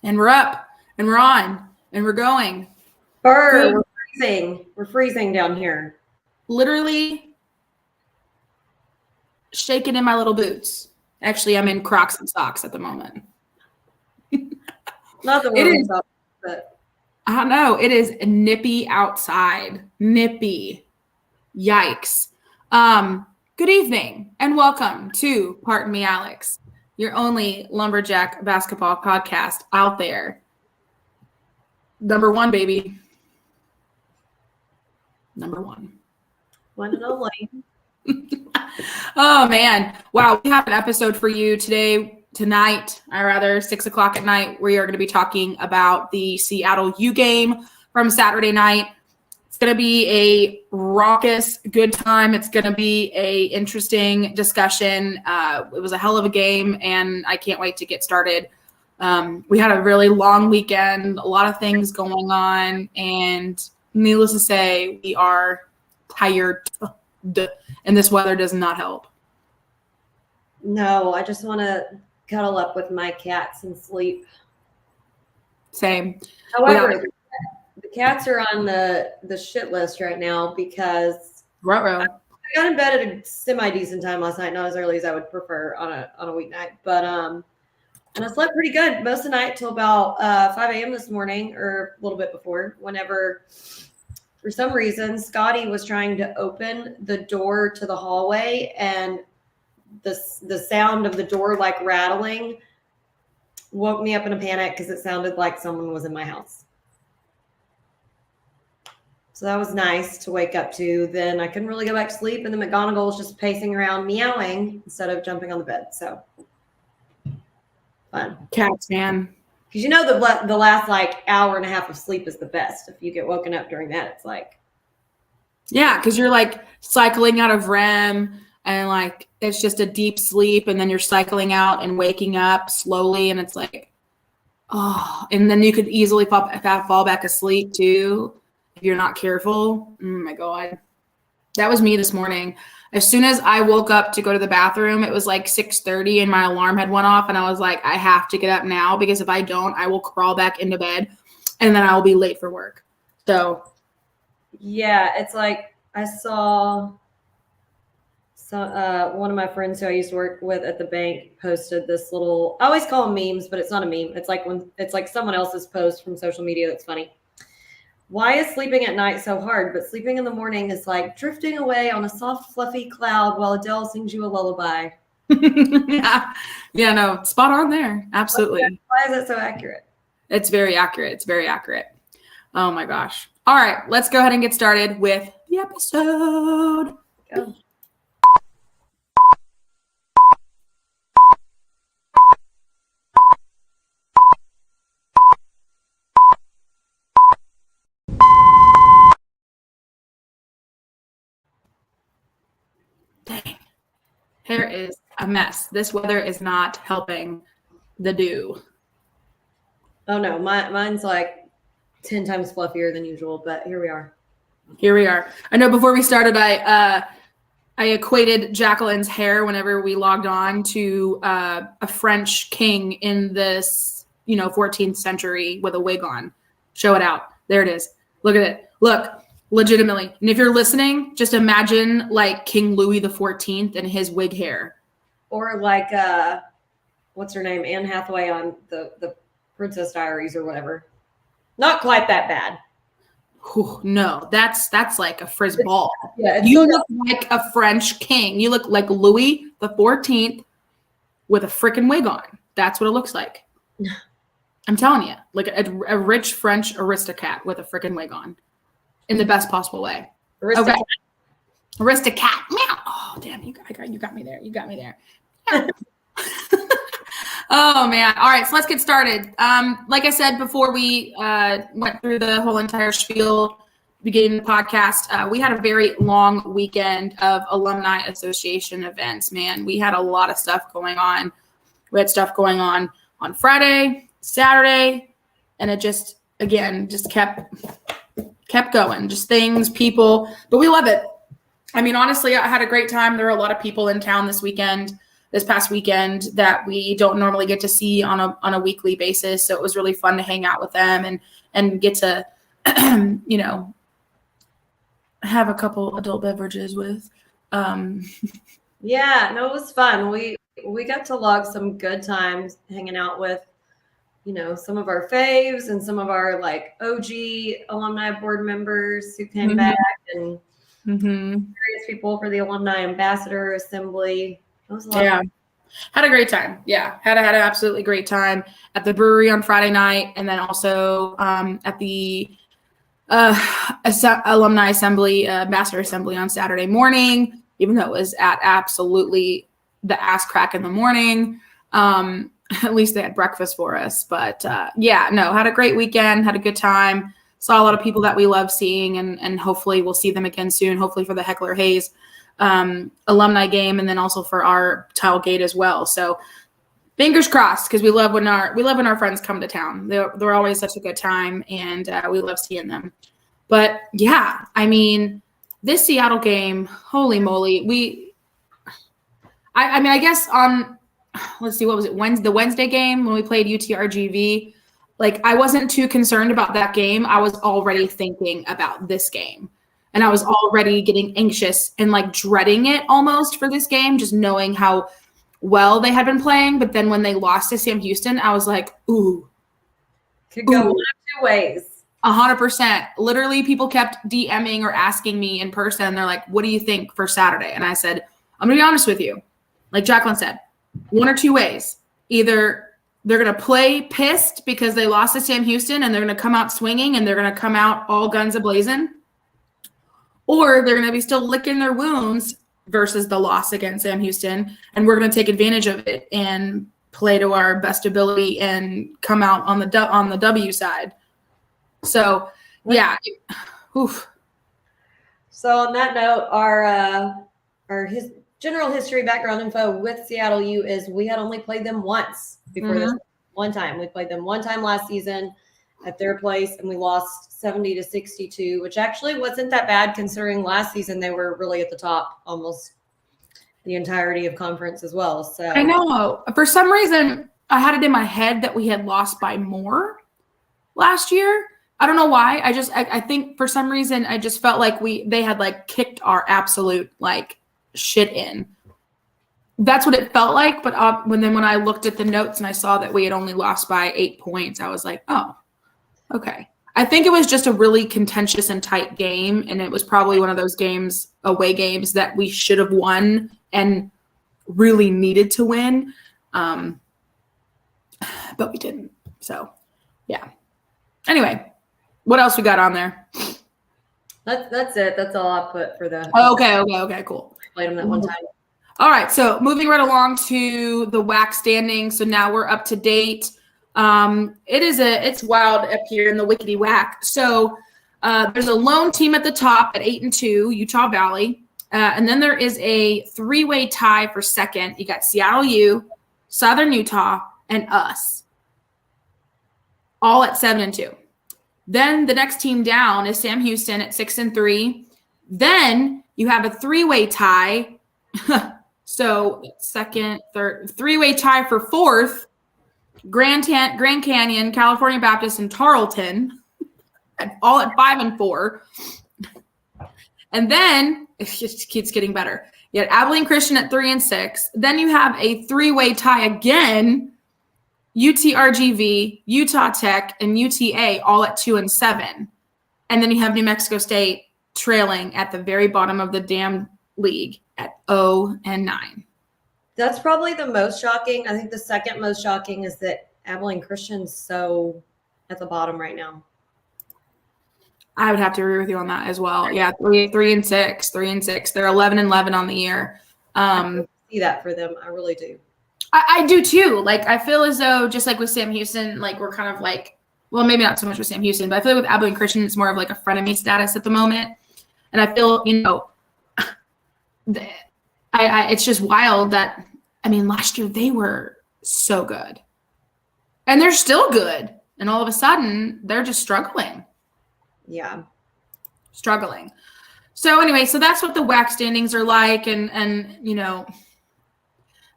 And we're up, and we're on, and we're going. We're freezing. We're freezing down here. Literally shaking in my little boots. Actually, I'm in Crocs and socks at the moment. Not the warm socks, but I don't know. It is nippy outside. Nippy. Yikes. Good evening, and welcome to Pardon Me, Alex, your only lumberjack basketball podcast out there. Number one, baby. Number one. One and only. Oh, man. Wow. We have an episode for you tonight, 6 o'clock at night. We are going to be talking about the Seattle U game from Saturday night. It's going to be a raucous, good time. It's going to be a interesting discussion. It was a hell of a game, and I can't wait to get started. We had a really long weekend, a lot of things going on, and needless to say, we are tired, and this weather does not help. No, I just want to cuddle up with my cats and sleep. Same. However, the cats are on the shit list right now because I got in bed at a semi-decent time last night, not as early as I would prefer on a weeknight, but and I slept pretty good most of the night till about 5 a.m. this morning, or a little bit before, whenever, for some reason, Scotty was trying to open the door to the hallway, and the sound of the door like rattling woke me up in a panic because it sounded like someone was in my house. So that was nice to wake up to. Then I couldn't really go back to sleep, and then McGonagall was just pacing around meowing instead of jumping on the bed. So fun. Cats, man. Because you know the last like hour and a half of sleep is the best. If you get woken up during that, it's like. Yeah, because you're like cycling out of REM, and like it's just a deep sleep, and then you're cycling out and waking up slowly, and it's like, oh, and then you could easily fall back asleep too if you're not careful. Oh my God. That was me this morning. As soon as I woke up to go to the bathroom, it was like 6:30 and my alarm had went off, and I was like, I have to get up now because if I don't, I will crawl back into bed and then I will be late for work. So yeah, it's like I saw one of my friends who I used to work with at the bank posted this little, I always call them memes, but it's not a meme. It's like when it's like someone else's post from social media that's funny. Why is sleeping at night so hard? But sleeping in the morning is like drifting away on a soft, fluffy cloud while Adele sings you a lullaby. yeah, no, spot on there. Absolutely. Why is that so accurate? It's very accurate. It's very accurate. Oh my gosh. All right, let's go ahead and get started with the episode. Go. Dang. Hair is a mess. This weather is not helping the dew. Oh no, mine's like 10 times fluffier than usual, but here we are. Here we are. I know before we started, I equated Jacqueline's hair whenever we logged on to a French king in this, 14th century with a wig on. Show it out. There it is. Look at it. Look. Legitimately. And if you're listening, just imagine like King Louis XIV and his wig hair. Or like, what's her name? Anne Hathaway on the Princess Diaries or whatever. Not quite that bad. Whew, no, that's like a frizz ball. Yeah, you look like a French king. You look like Louis XIV with a freaking wig on. That's what it looks like. I'm telling you, like a rich French aristocrat with a freaking wig on. In the best possible way. Aristocat. Okay. Aristocat. Meow. Oh, damn. You got me there. You got me there. Oh, man. All right. So let's get started. Like I said before we went through the whole entire spiel beginning the podcast, we had a very long weekend of Alumni Association events, man. We had a lot of stuff going on. We had stuff going on Friday, Saturday, and it just kept going, just things, people, but we love it. I mean, honestly, I had a great time. There were a lot of people in town this weekend. this past weekend that we don't normally get to see on a weekly basis. So it was really fun to hang out with them and get to, you know, have a couple adult beverages with. Yeah, no, it was fun. We got to log some good times hanging out with, you know, some of our faves and some of our like OG alumni board members who came back, and various people for the alumni ambassador assembly. It was a lot of fun. Had a great time. Yeah, had an absolutely great time at the brewery on Friday night, and then also at the alumni assembly, ambassador assembly on Saturday morning, even though it was at absolutely the ass crack in the morning. At least they had breakfast for us. But had a great weekend, had a good time, saw a lot of people that we love seeing, and hopefully we'll see them again soon, hopefully for the Heckler Hayes alumni game, and then also for our tailgate as well. So fingers crossed, because we love when our friends come to town. They're always such a good time, and we love seeing them. But yeah, I mean, this Seattle game, holy moly, I guess on, let's see, what was it? The Wednesday game when we played UTRGV, like I wasn't too concerned about that game. I was already thinking about this game, and I was already getting anxious and like dreading it almost for this game, just knowing how well they had been playing. But then when they lost to Sam Houston, I was like, ooh. Could go one of two ways. 100%. Literally, people kept DMing or asking me in person. They're like, what do you think for Saturday? And I said, I'm going to be honest with you. Like Jacqueline said, one or two ways. Either they're going to play pissed because they lost to Sam Houston and they're going to come out swinging and they're going to come out all guns a-blazing, or they're going to be still licking their wounds versus the loss against Sam Houston, and we're going to take advantage of it and play to our best ability and come out on the W side. So, yeah. Oof. So on that note, our general history background info with Seattle U is we had only played them once before this. One time. We played them one time last season at their place, and we lost 70-62, which actually wasn't that bad considering last season they were really at the top almost the entirety of conference as well. So I know. For some reason, I had it in my head that we had lost by more last year. I don't know why. I think for some reason I just felt like they had like kicked our absolute like shit in. That's what it felt like. But when I looked at the notes and I saw that we had only lost by 8 points, I was like, oh, okay. I think it was just a really contentious and tight game, and it was probably one of those away games that we should have won and really needed to win, but we didn't. So, yeah. Anyway, what else we got on there? That's it. That's all I put for the. Okay, cool. Played them that one time. All right, so moving right along to the WAC standings. So now we're up to date. It's wild up here in the Wickety WAC. So there's a lone team at the top at 8-2, Utah Valley. And then there is a three-way tie for second. You got Seattle U, Southern Utah, and us, all at 7-2. Then the next team down is Sam Houston at 6-3. Then you have a three-way tie. So second, third, three-way tie for fourth, Grand Canyon, California Baptist, and Tarleton, all at 5-4. And then it just keeps getting better. You had Abilene Christian at 3-6. Then you have a three-way tie again, UTRGV, Utah Tech, and UTA all at 2-7. And then you have New Mexico State trailing at the very bottom of the damn league at 0-9. That's probably the most shocking. I think the second most shocking is that Abilene Christian's so at the bottom right now. I would have to agree with you on that as well. Yeah, 3-6. They're 11-11 on the year. I see that for them. I really do. I do too. Like, I feel as though just like with Sam Houston, like we're kind of like, well, maybe not so much with Sam Houston, but I feel like with Abilene Christian, it's more of like a frenemy status at the moment. And I feel, it's just wild that, last year they were so good. And they're still good. And all of a sudden, they're just struggling. Yeah. Struggling. So anyway, so that's what the WAC standings are like. And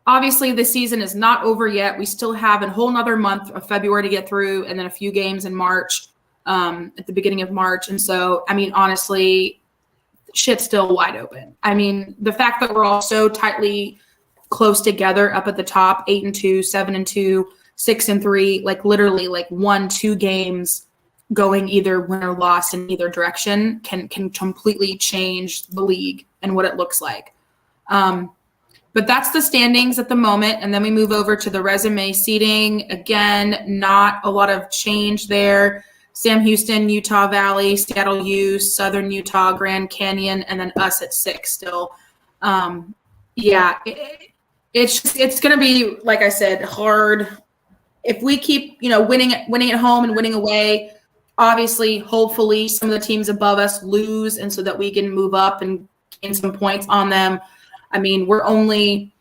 Obviously, the season is not over yet. We still have a whole nother month of February to get through, and then a few games in March, at the beginning of March. And so, I mean, honestly, shit's still wide open. I mean, the fact that we're all so tightly close together up at the top, 8-2, 7-2, 6-3, like literally like 1-2 games going either win or loss in either direction can completely change the league and what it looks like. But that's the standings at the moment. And then we move over to the resume seating. Again, not a lot of change there. Sam Houston, Utah Valley, Seattle U, Southern Utah, Grand Canyon, and then us at 6 still. It's going to be, like I said, hard. If we keep, winning at home and winning away, obviously, hopefully some of the teams above us lose, and so that we can move up and gain some points on them. I mean, we're only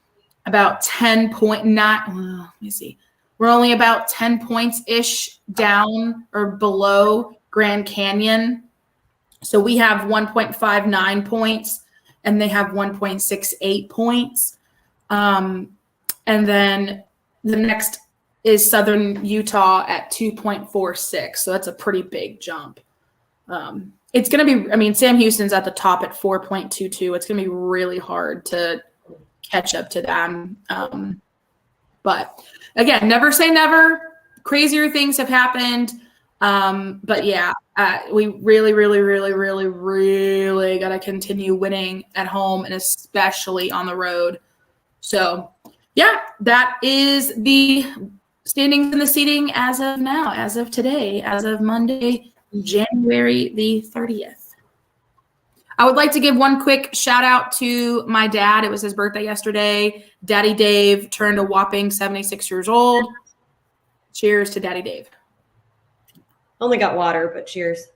about 10.9. Let me see. We're only about 10 points-ish down or below Grand Canyon. So we have 1.59 points, and they have 1.68 points. And then the next is Southern Utah at 2.46. So that's a pretty big jump. It's going to be, Sam Houston's at the top at 4.22. It's going to be really hard to catch up to them. But again, never say never. Crazier things have happened. But yeah, we really, really, really, really, really got to continue winning at home and especially on the road. So yeah, that is the standings and the seating as of now, as of today, as of Monday, January the 30th. I would like to give one quick shout out to my dad. It was his birthday yesterday. Daddy Dave turned a whopping 76 years old. Cheers to Daddy Dave. Only got water, but cheers.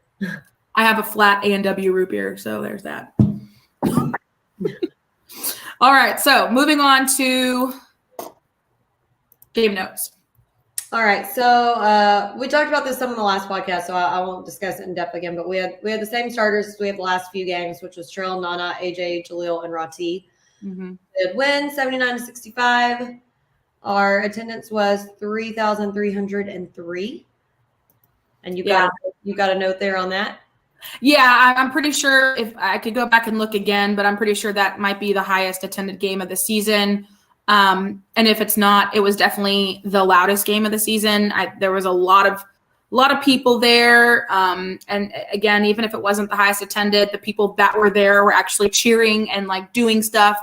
I have a flat A&W root beer, so there's that. All right, so moving on to game notes. All right, so we talked about this some in the last podcast, so I won't discuss it in depth again. But we had the same starters as we had the last few games, which was Trail, Nana, AJ, Jaleel, and Rati. Mm-hmm. Did win 79-65. Our attendance was 3,303. And you got a note there on that. Yeah, I'm pretty sure if I could go back and look again, but I'm pretty sure that might be the highest attended game of the season. And if it's not, it was definitely the loudest game of the season. There was a lot of people there. And again, even if it wasn't the highest attended, the people that were there were actually cheering and like doing stuff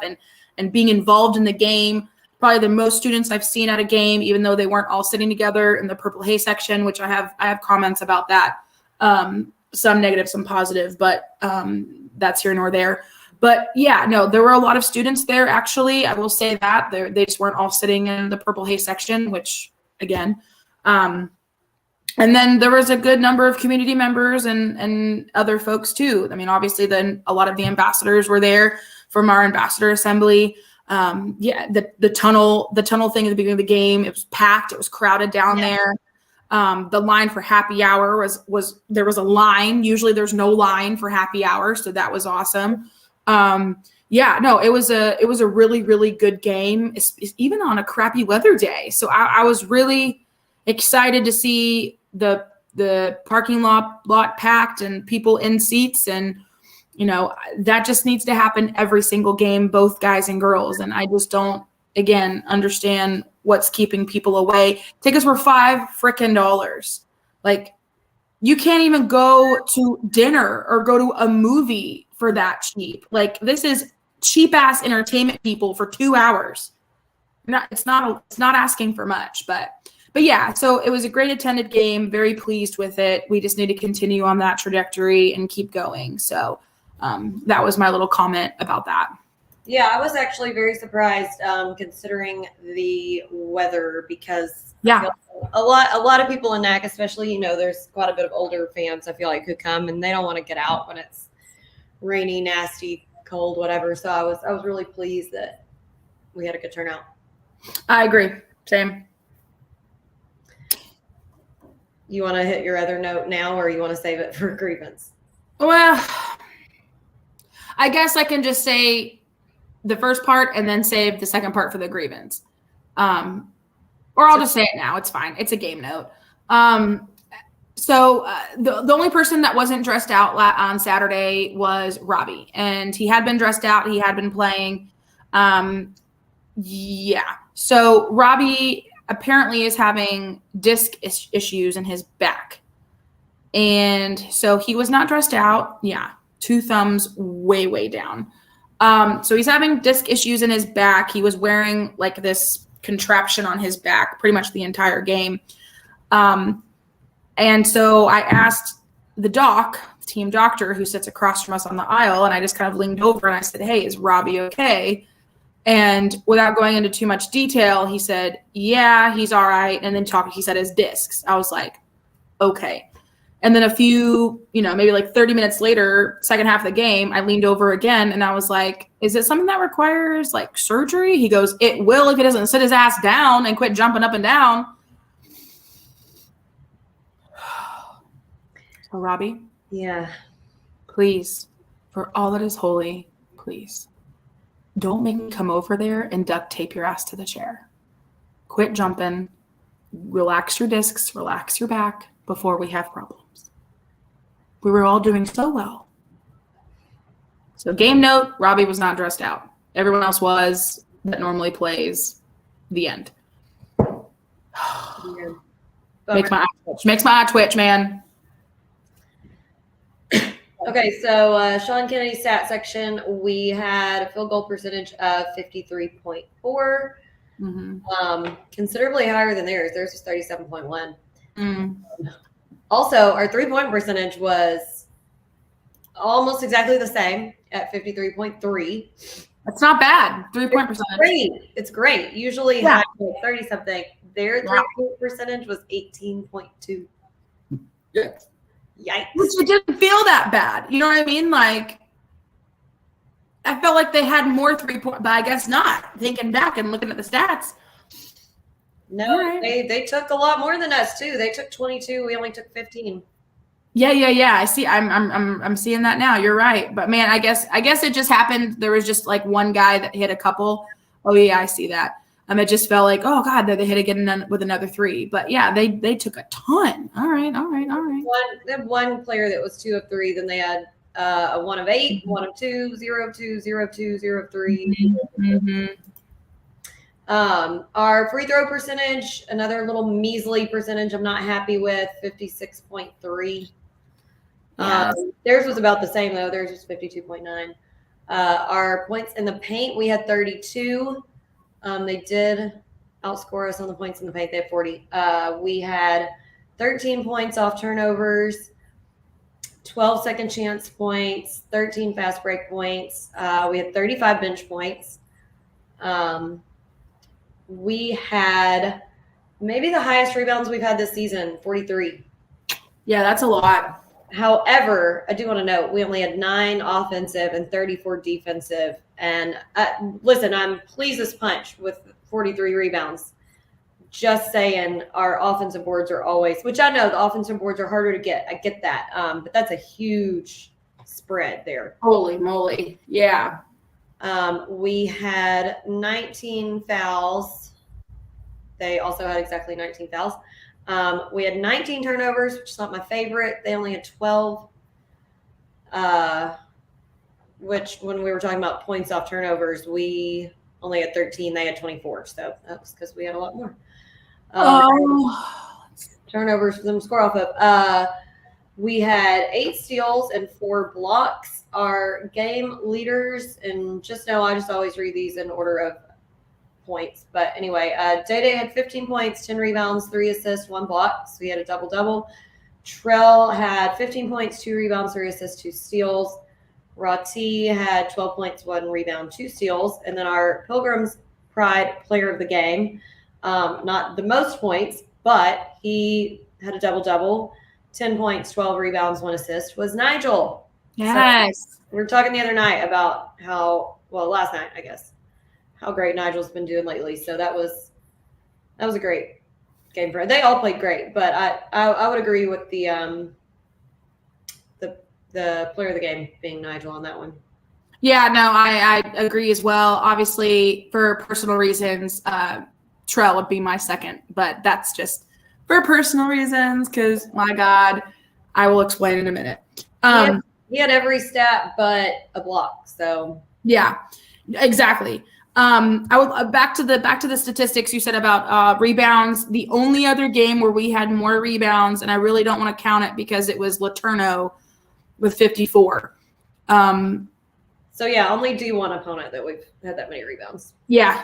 and being involved in the game. Probably the most students I've seen at a game, even though they weren't all sitting together in the Purple Hay section, which I have comments about that. Some negative, some positive, but that's here nor there. But yeah, no, there were a lot of students there. Actually, I will say that they just weren't all sitting in the Purple Hay section, which again, and then there was a good number of community members and other folks too. I mean, obviously, then a lot of the ambassadors were there from our ambassador assembly. The tunnel thing at the beginning of the game, it was packed. It was crowded down there. The line for happy hour was there was a line. Usually there's no line for happy hour. So that was awesome. It was a really, really good game, even on a crappy weather day. So I was really excited to see the parking lot packed and people in seats, and that just needs to happen every single game, both guys and girls. And I just don't, again, understand what's keeping people away. Tickets were $5 frickin'. Like, you can't even go to dinner or go to a movie for that cheap. Like, this is cheap ass entertainment, people, for 2 hours. It's not asking for much, but yeah, so it was a great attended game. Very pleased with it. We just need to continue on that trajectory and keep going. So that was my little comment about that. Yeah, I was actually very surprised considering the weather, because a lot of people in NAC, especially, there's quite a bit of older fans, I feel like, who come and they don't want to get out when it's rainy, nasty, cold, whatever. So I was really pleased that we had a good turnout. I agree. Same. You want to hit your other note now, or you want to save it for grievance? Well, I guess I can just say the first part and then save the second part for the grievance. Or I'll just say it now. It's fine. It's a game note. So the only person that wasn't dressed out on Saturday was Robbie, and he had been dressed out. He had been playing. So Robbie apparently is having disc issues in his back. And so he was not dressed out. Yeah. 2 thumbs way, way down. So he's having disc issues in his back. He was wearing like this contraption on his back pretty much the entire game. And so I asked the team doctor who sits across from us on the aisle, and I just kind of leaned over and I said, hey, is Robbie okay? And without going into too much detail, he said, yeah, he's all right. And then he said his discs. I was like, okay. And then a few, maybe like 30 minutes later, second half of the game, I leaned over again and I was like, is it something that requires like surgery? He goes, it will if he doesn't sit his ass down and quit jumping up and down. So Robbie? Yeah. Please, for all that is holy, please, don't make me come over there and duct tape your ass to the chair. Quit jumping. Relax your discs, relax your back before we have problems. We were all doing so well. So game note, Robbie was not dressed out. Everyone else was that normally plays. The end. Makes my eye twitch, man. Okay, so Sean Kennedy stat section, we had a field goal percentage of 53.4. Considerably higher than theirs. Theirs was 37.1. Also, our 3-point percentage was almost exactly the same at 53.3. That's not bad. 3-point percentage. Great. It's great. Usually high, 30 something. Their 3-point percentage was 18.2. Yeah. Yikes. Which it didn't feel that bad. You know what I mean? Like, I felt like they had more 3-point, but I guess not. Thinking back and looking at the stats. No, right. They took a lot more than us too. They took 22. We only took 15. Yeah. I see. I'm seeing that now. You're right. But man, I guess it just happened. There was just like one guy that hit a couple. Oh yeah, I see that. It just felt like, oh God, they hit again with another 3. But yeah, they took a ton. All right. They had one player that was 2 of 3. Then they had a 1 of 8, 1 of 2, 0 of 2, 0 of 2, 0 of 3. Our free throw percentage, another little measly percentage I'm not happy with, 56.3. Yes. Theirs was about the same though. Theirs was 52.9. Our points in the paint, we had 32. They did outscore us on the points in the paint. They had 40. We had 13 points off turnovers, 12 second chance points, 13 fast break points. We had 35 bench points. We had maybe the highest rebounds we've had this season, 43. Yeah, that's a lot. However, I do want to note we only had 9 offensive and 34 defensive. And listen, I'm pleased as punch with 43 rebounds. Just saying, our offensive boards are always, which I know the offensive boards are harder to get. I get that. But that's a huge spread there. Holy moly. Yeah. We had 19 fouls. They also had exactly 19 fouls. We had 19 turnovers, which is not my favorite. They only had 12. Which when we were talking about points off turnovers, we only had 13. They had 24. So that was because we had a lot more. Turnovers for them to score off of. We had 8 steals and 4 blocks. Our game leaders, and just know I just always read these in order of points. But anyway, Day had 15 points, 10 rebounds, 3 assists, 1 block. So we had a double-double. Trell had 15 points, 2 rebounds, 3 assists, 2 steals. Rati had 12 points, 1 rebound, 2 steals. And then our Pilgrim's Pride player of the game, not the most points, but he had a double-double, 10 points, 12 rebounds, 1 assist, was Nigel. Yes. So we were talking the other night about last night, I guess, how great Nigel's been doing lately. So that was a great game for him. They all played great, but I would agree with the player of the game being Nigel on that one. Yeah, no, I agree as well. Obviously, for personal reasons, Trell would be my second, but that's just for personal reasons because, my God, I will explain in a minute. He had every stat but a block, so. Yeah, exactly. I would back to the statistics you said about rebounds. The only other game where we had more rebounds, and I really don't want to count it because it was Laterno with 54. So yeah, only D1 opponent that we've had that many rebounds. Yeah.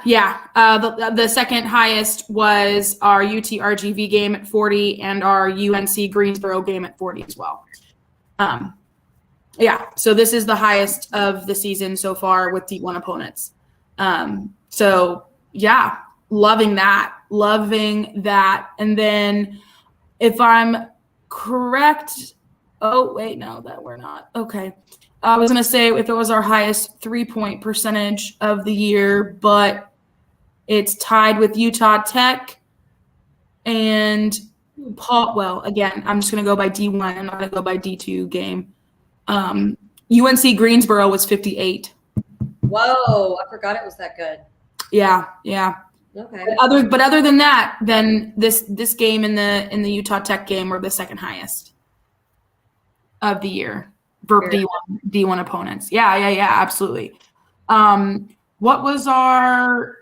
The second highest was our UT-RGV game at 40 and our UNC Greensboro game at 40 as well. Yeah, so this is the highest of the season so far with D1 opponents. So yeah, loving that. And then if I'm correct, oh wait, no, that we're not. Okay. I was going to say if it was our highest 3-point percentage of the year, but it's tied with Utah Tech and Paul. Well, again, I'm just going to go by D1. I'm not going to go by D2 game. UNC Greensboro was 58. Whoa, I forgot it was that good. Yeah. Okay. But other than that, then this game in the Utah Tech game were the second highest of the year for D1 opponents. Yeah, absolutely. What was our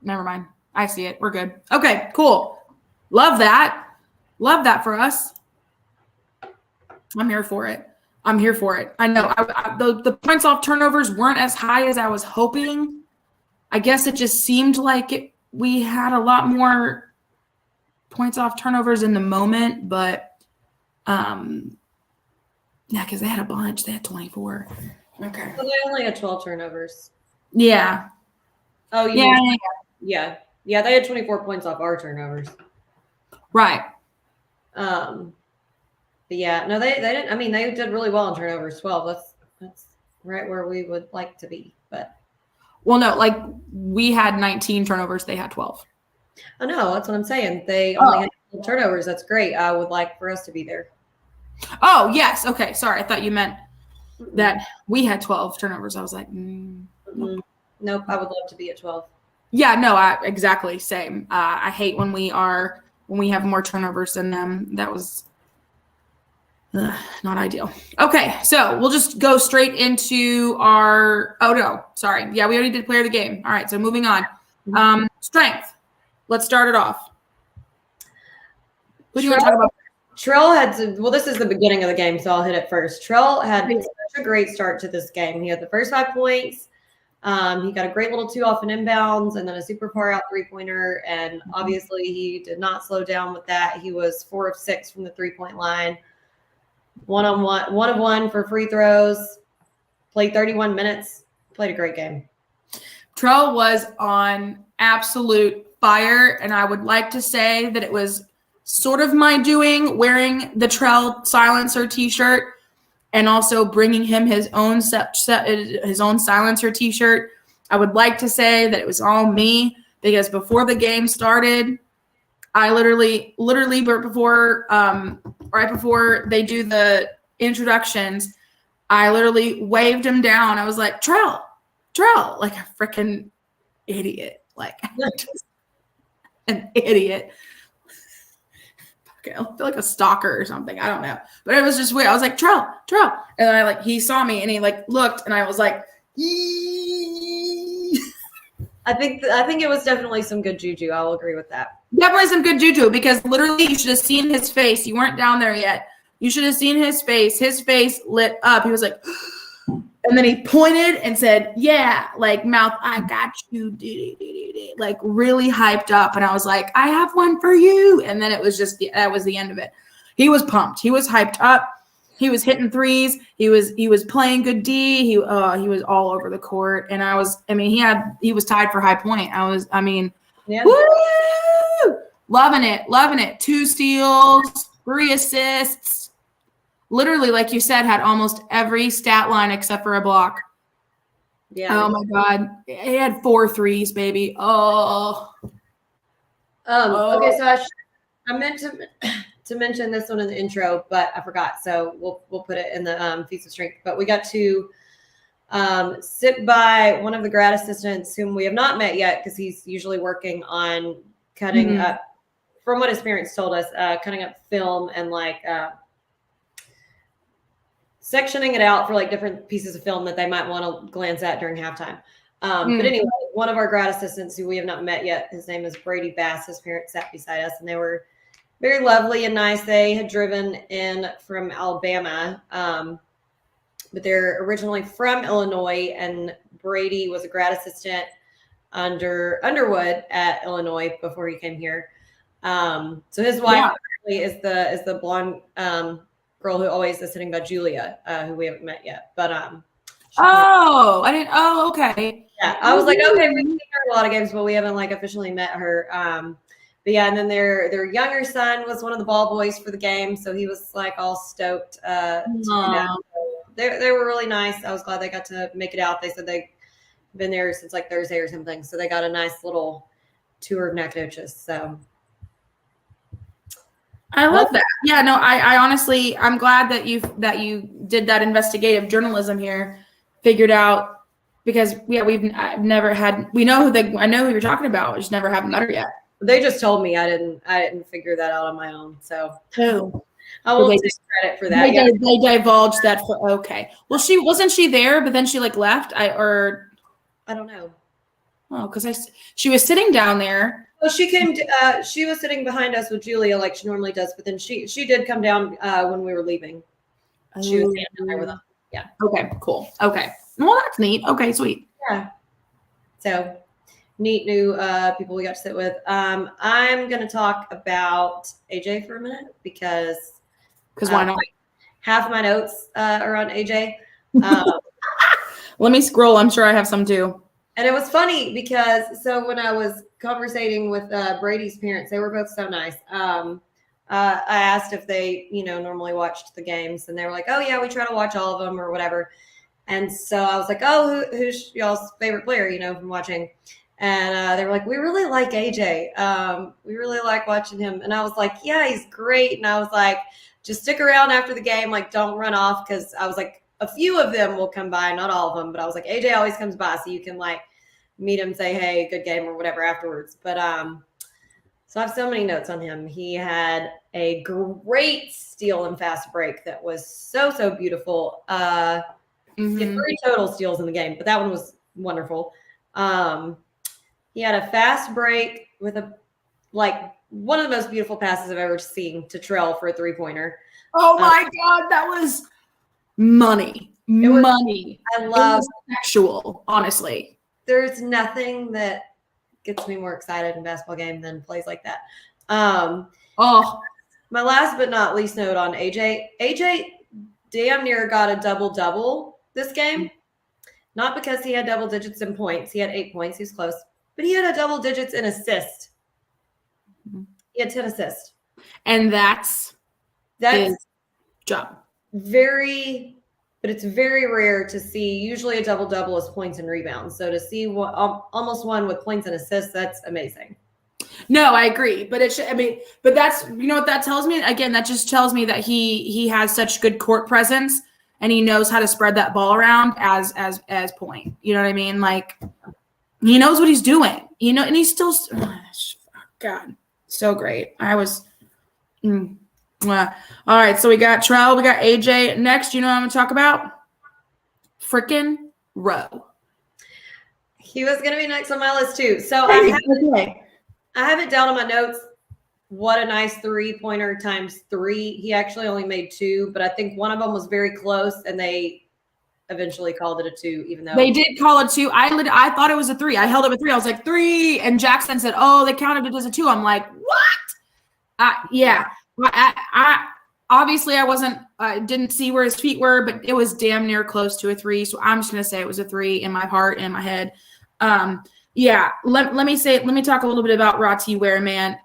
never mind. I see it. We're good. Okay, cool. Love that for us. I'm here for it. I know the points off turnovers weren't as high as I was hoping. I guess it just seemed like we had a lot more points off turnovers in the moment, but yeah, because they had a bunch. They had 24. Okay. So they only had 12 turnovers. Yeah. Oh, yeah. They had 24 points off our turnovers. Right. But yeah, no, they didn't. I mean, they did really well in turnovers. 12. That's right where we would like to be. But well, no, like we had 19 turnovers. They had 12. I know. That's what I'm saying. They only had 12 turnovers. That's great. I would like for us to be there. Oh, yes. Okay. Sorry. I thought you meant that we had 12 turnovers. I was like, Nope. I would love to be at 12. Yeah, no, exactly. Same. I hate when we have more turnovers than them. That was not ideal. Okay, so we'll just go straight into our. Oh no, sorry. Yeah, we already did player of the game. All right, so moving on. Strength. Let's start it off. What do you want to talk about? Trell this is the beginning of the game, so I'll hit it first. Trell had such a great start to this game. He had the first 5 points. He got a great little 2 off an inbounds and then a super far out 3-pointer. And obviously he did not slow down with that. He was 4 of 6 from the 3-point line. 1 of 1 for free throws. Played 31 minutes. Played a great game. Trell was on absolute fire, and I would like to say that it was sort of my doing wearing the Trell silencer T-shirt and also bringing him his own silencer T-shirt. I would like to say that it was all me because before the game started, I literally right before they do the introductions, I literally waved him down. I was like, Trell, like a freaking idiot, like just an idiot. Okay, I feel like a stalker or something. I don't know, but it was just weird. I was like, Trell, and then he saw me and he looked, and I was like, Yee. I think it was definitely some good juju. I'll agree with that. Definitely some good juju because literally you should have seen his face. You weren't down there yet. You should have seen his face. His face lit up. He was like, and then he pointed and said, yeah, like mouth, I got you, like really hyped up. And I was like, I have one for you. And then it was just, that was the end of it. He was pumped. He was hyped up. He was hitting threes. He was playing good D. He was all over the court. And he was tied for high point. Yeah. Woo! Loving it. 2 steals, 3 assists. Literally, like you said, had almost every stat line except for a block. Yeah. Oh my God. He had 4 threes, baby. Oh. Okay, so I meant to to mention this one in the intro, but I forgot. So we'll put it in the Feast of Strength. But we got to sit by one of the grad assistants whom we have not met yet because he's usually working on cutting up, from what his parents told us, cutting up film and like sectioning it out for like different pieces of film that they might want to glance at during halftime. But anyway, one of our grad assistants who we have not met yet, his name is Brady Bass. His parents sat beside us and they were very lovely and nice. They had driven in from Alabama, but they're originally from Illinois, and Brady was a grad assistant under Underwood at Illinois before he came here. So his wife is the blonde girl who always is sitting by Julia, who we haven't met yet. But I didn't. Oh, okay. Yeah, I was like, okay, we've seen her a lot of games, but we haven't like officially met her. But yeah, and then their younger son was one of the ball boys for the game, so he was like all stoked. They were really nice. I was glad they got to make it out. They said they'd been there since like Thursday or something, so they got a nice little tour of Nacogdoches. So I love that. Yeah, no, I honestly, I'm glad that you did that investigative journalism here, figured out, because I've never had, I know who you're talking about. I just never have met her yet. They just told me. I didn't figure that out on my own. So I will take credit for that. They divulged that okay. Well, wasn't she there, but then she like left. I don't know. Oh, because she was sitting down there. Well, she came. She was sitting behind us with Julia like she normally does, but then she did come down when we were leaving. She was standing there with us. Yeah. Okay. Cool. Okay. Well, that's neat. Okay. Sweet. Yeah. So neat new people we got to sit with. I'm going to talk about AJ for a minute because why not? Half my notes are on AJ. Let me scroll. I'm sure I have some too. And it was funny because when I was conversating with Brady's parents, they were both so nice. I asked if they, normally watched the games, and they were like, "Oh yeah, we try to watch all of them or whatever." And so I was like, "Oh, who's y'all's favorite player?" From watching. And they were like, "We really like AJ. We really like watching him." And I was like, "Yeah, he's great." And I was like, "Just stick around after the game. Like, don't run off." Because I was like, a few of them will come by, not all of them. But I was like, AJ always comes by, so you can like meet him, say, "Hey, good game," or whatever afterwards. But so I have so many notes on him. He had a great steal and fast break that was so beautiful. He had 3 total steals in the game, but that one was wonderful. He had a fast break with one of the most beautiful passes I've ever seen to Trell for a 3-pointer. Oh my God, that was money. Money. I love sexual, honestly. There's nothing that gets me more excited in a basketball game than plays like that. My last but not least note on AJ. AJ damn near got a double-double this game. Not because he had double digits in points. He had 8 points. He was close. But he had a double digits in assists. He had 10 assists. And that's his job. But it's very rare to see. Usually a double-double is points and rebounds. So to see almost one with points and assists, that's amazing. No, I agree. But but that's, what that tells me? Again, that just tells me that he has such good court presence and he knows how to spread that ball around as point. You know what I mean? Like, he knows what he's doing. And he's still God, so great. I was all right, so we got Trell, we got AJ. Next, what I'm going to talk about? Frickin' Rowe. He was going to be next on my list too. So I have it down on my notes. What a nice 3-pointer times 3. He actually only made 2, but I think one of them was very close, and they eventually called it a 2, even though they did call it 2. I thought it was a 3. I held up a 3. I was like 3, and Jackson said, "Oh, they counted it as a 2." I'm like, what? Yeah. I obviously I didn't see where his feet were, but it was damn near close to a 3. So I'm just going to say it was a 3 in my heart and in my head. Yeah. Let me talk a little bit about Rati Ware, man.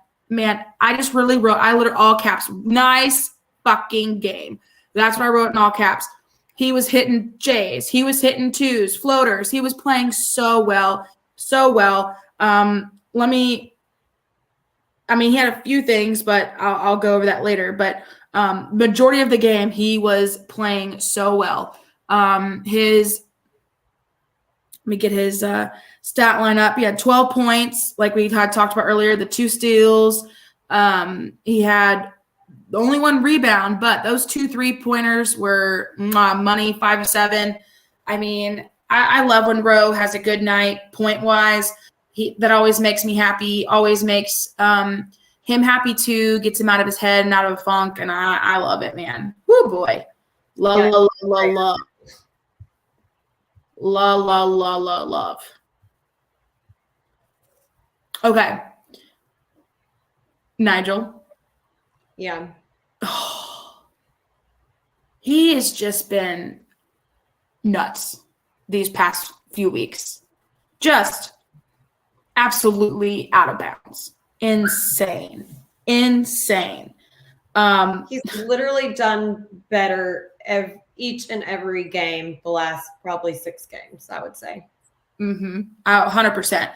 I just really wrote, I literally all caps, nice fucking game. That's what I wrote in all caps. He was hitting J's. He was hitting 2s, floaters. He was playing so well. I mean, he had a few things, but I'll go over that later. But majority of the game, he was playing so well. Let me get his stat line up. He had 12 points, like we had talked about earlier, the 2 steals. He had only 1 rebound, but those 2 3-pointers were money, 5 of 7. I mean, I love when Rowe has a good night point-wise. That always makes me happy, always makes him happy too, gets him out of his head and out of a funk, and I love it, man. Woo, boy. Love. Okay. Nigel. Yeah. He has just been nuts these past few weeks. Just absolutely out of bounds. Insane. He's literally done better each and every game the last probably 6 games, I would say. 100%.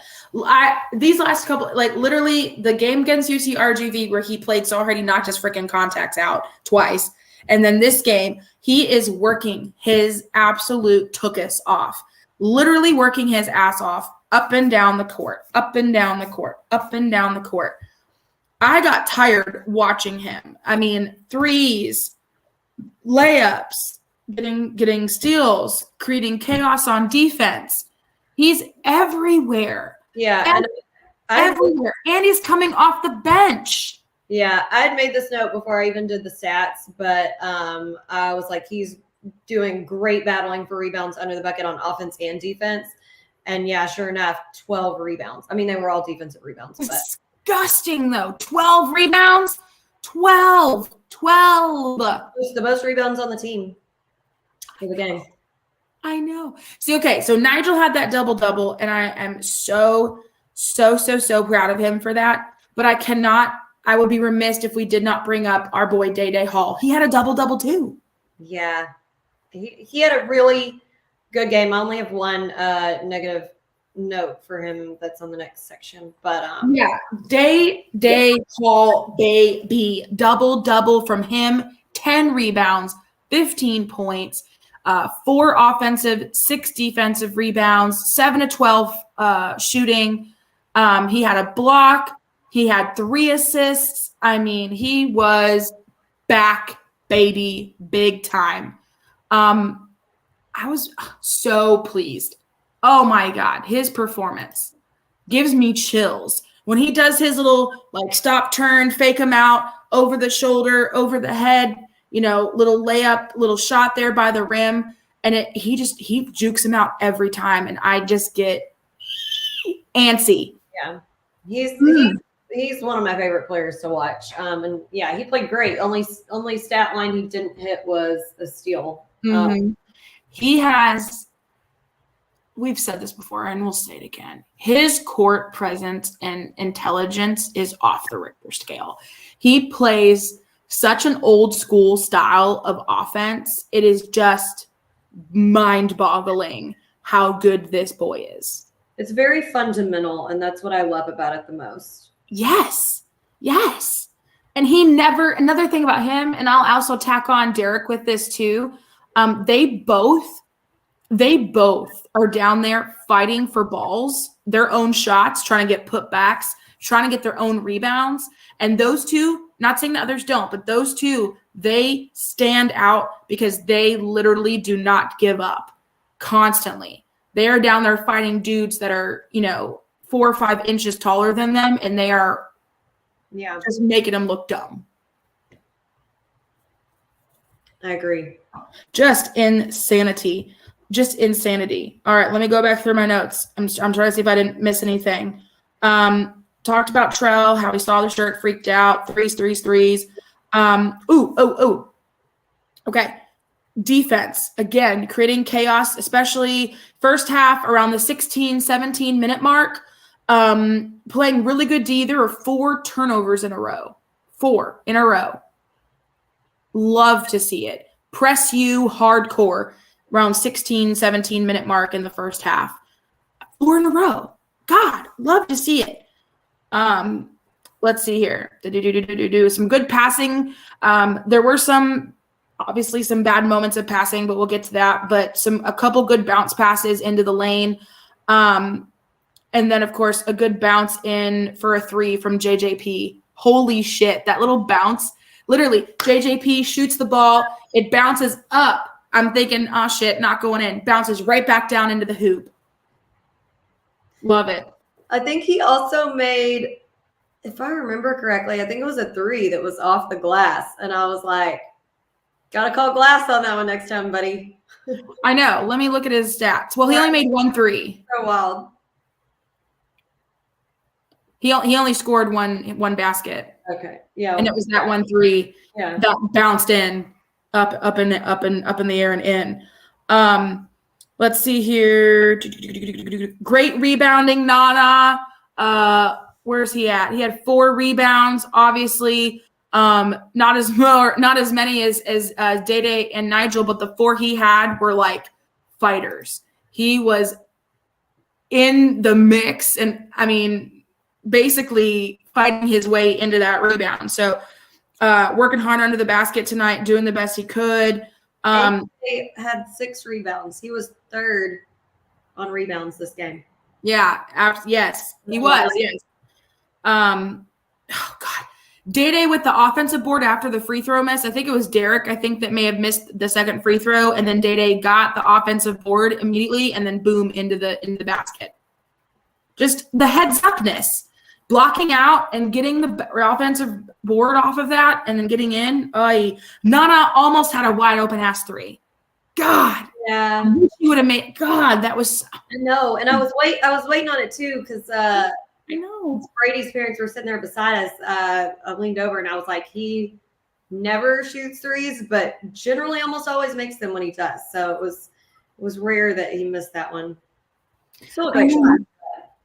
These last couple, like literally the game against UC RGV where he played so hard he knocked his freaking contacts out twice. And then this game, he is working his absolute tookus off. Literally working his ass off up and down the court, up and down the court, up and down the court. I got tired watching him. I mean, threes, layups, getting steals, creating chaos on defense. He's everywhere. Yeah. Everywhere. And he's coming off the bench. Yeah, I had made this note before I even did the stats, but I was like, he's doing great battling for rebounds under the bucket on offense and defense. And yeah, sure enough, 12 rebounds. I mean, they were all defensive rebounds. But. Disgusting, though. 12 rebounds? 12. The most rebounds on the team for the game. I know. See, okay, so Nigel had that double-double, and I am so proud of him for that. But I would be remiss if we did not bring up our boy Day Hall. He had a double-double too. Yeah. He had a really good game. I only have one negative note for him that's on the next section. But yeah, Day Hall, baby. Double-double from him, 10 rebounds, 15 points, 4 offensive, 6 defensive rebounds, 7 of 12 shooting. He had a block. He had 3 assists. I mean, he was back, baby, big time. I was so pleased. Oh, my God. His performance gives me chills. When he does his little, like, stop, turn, fake him out, over the shoulder, over the head, little layup, little shot there by the rim, and he jukes him out every time, and I just get antsy. Yeah. He's one of my favorite players to watch. And yeah, he played great. Only stat line he didn't hit was a steal. We've said this before and we'll say it again. His court presence and intelligence is off the Richter scale. He plays such an old school style of offense. It is just mind boggling how good this boy is. It's very fundamental. And that's what I love about it the most. Yes. And another thing about him, and I'll also tack on Derek with this too. They both are down there fighting for balls, their own shots, trying to get putbacks, trying to get their own rebounds. And those two, not saying that others don't, but those two, they stand out because they literally do not give up constantly. They are down there fighting dudes that are, 4 or 5 inches taller than them, and they are just making them look dumb. I agree. Just insanity. All right, let me go back through my notes. I'm trying to see if I didn't miss anything. Talked about Trell, how he saw the shirt, freaked out, threes. Okay. Defense, again, creating chaos, especially first half around the 16, 17-minute mark. Playing really good D. There were 4 turnovers in a row. 4 in a row. Love to see it. Press you hardcore around 16, 17-minute mark in the first half. 4 in a row. God, love to see it. let's see here. Some good passing. There were obviously some bad moments of passing, but we'll get to that. But a couple good bounce passes into the lane. And then, of course, a good bounce in for a 3 from JJP. Holy shit, that little bounce. Literally, JJP shoots the ball. It bounces up. I'm thinking, oh, shit, not going in. Bounces right back down into the hoop. Love it. I think he also made, if I remember correctly, I think it was a 3 that was off the glass. And I was like, gotta call glass on that one next time, buddy. I know. Let me look at his stats. Well, he only made 1 3. So wild. He only scored one basket. Okay. Yeah. And it was that 1 3 that bounced in up in the air and in. Let's see here. Great rebounding, Nana. Where's he at? He had 4 rebounds. Obviously, not as many as Day Day and Nigel, but the 4 he had were like fighters. He was in the mix, and I mean, basically fighting his way into that rebound. So working hard under the basket tonight, doing the best he could. He had 6 rebounds. He was 3rd on rebounds this game. Yeah. Yes, he was. Yes. Oh God. Day Day with the offensive board after the free throw miss. I think it was Derek, that may have missed the second free throw, and then Day Day got the offensive board immediately, and then boom into the basket. Just the heads upness. Blocking out and getting the offensive board off of that and then getting in. Nana almost had a wide open ass 3. God. Yeah. I wish you would have made. God, that was. I know. And I was waiting on it too because I know Brady's parents were sitting there beside us. I leaned over and I was like, he never shoots 3s, but generally almost always makes them when he does. So it was rare that he missed that one. Still a great shot.